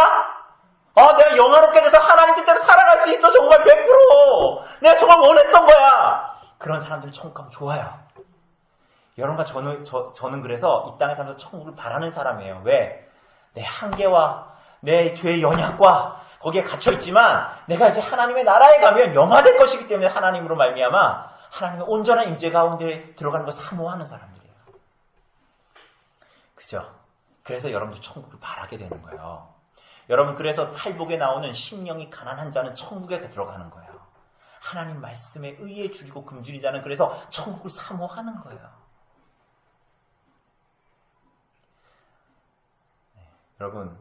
S1: 내가 영화롭게 돼서 하나님 뜻대로 살아갈 수 있어. 정말 100%. 내가 정말 원했던 거야. 그런 사람들이 천국 가면 좋아요. 여러분과 저는 그래서 이 땅에 살면서 천국을 바라는 사람이에요. 왜? 내 한계와 내 죄의 연약과 거기에 갇혀있지만 내가 이제 하나님의 나라에 가면 영화될 것이기 때문에 하나님으로 말미암아 하나님의 온전한 임재 가운데 들어가는 걸 사모하는 사람들이에요. 그죠? 그래서 여러분들 천국을 바라게 되는 거예요. 여러분 그래서 팔복에 나오는 심령이 가난한 자는 천국에 들어가는 거예요. 하나님 말씀에 의에 죽이고 굶주린 자는 그래서 천국을 사모하는 거예요. 여러분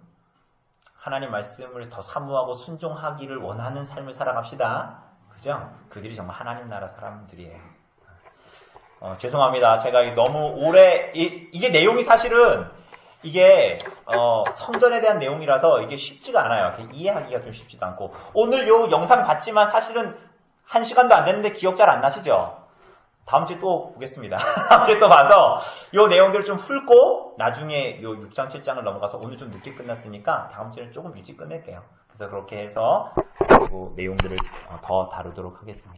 S1: 하나님 말씀을 더 사모하고 순종하기를 원하는 삶을 살아갑시다. 그죠? 그들이 정말 하나님 나라 사람들이에요. 죄송합니다. 제가 너무 오래 이게 내용이 사실은 이게 성전에 대한 내용이라서 이게 쉽지가 않아요. 이해하기가 좀 쉽지도 않고 오늘 요 영상 봤지만 사실은 1시간도 안 됐는데 기억 잘 안 나시죠? 다음 주에 또 보겠습니다. 다음 주에 또 봐서 요 내용들을 좀 훑고 나중에 요 6장 7장을 넘어가서 오늘 좀 늦게 끝났으니까 다음 주에는 조금 일찍 끝낼게요. 그래서 그렇게 해서 그리고 내용들을 더 다루도록 하겠습니다.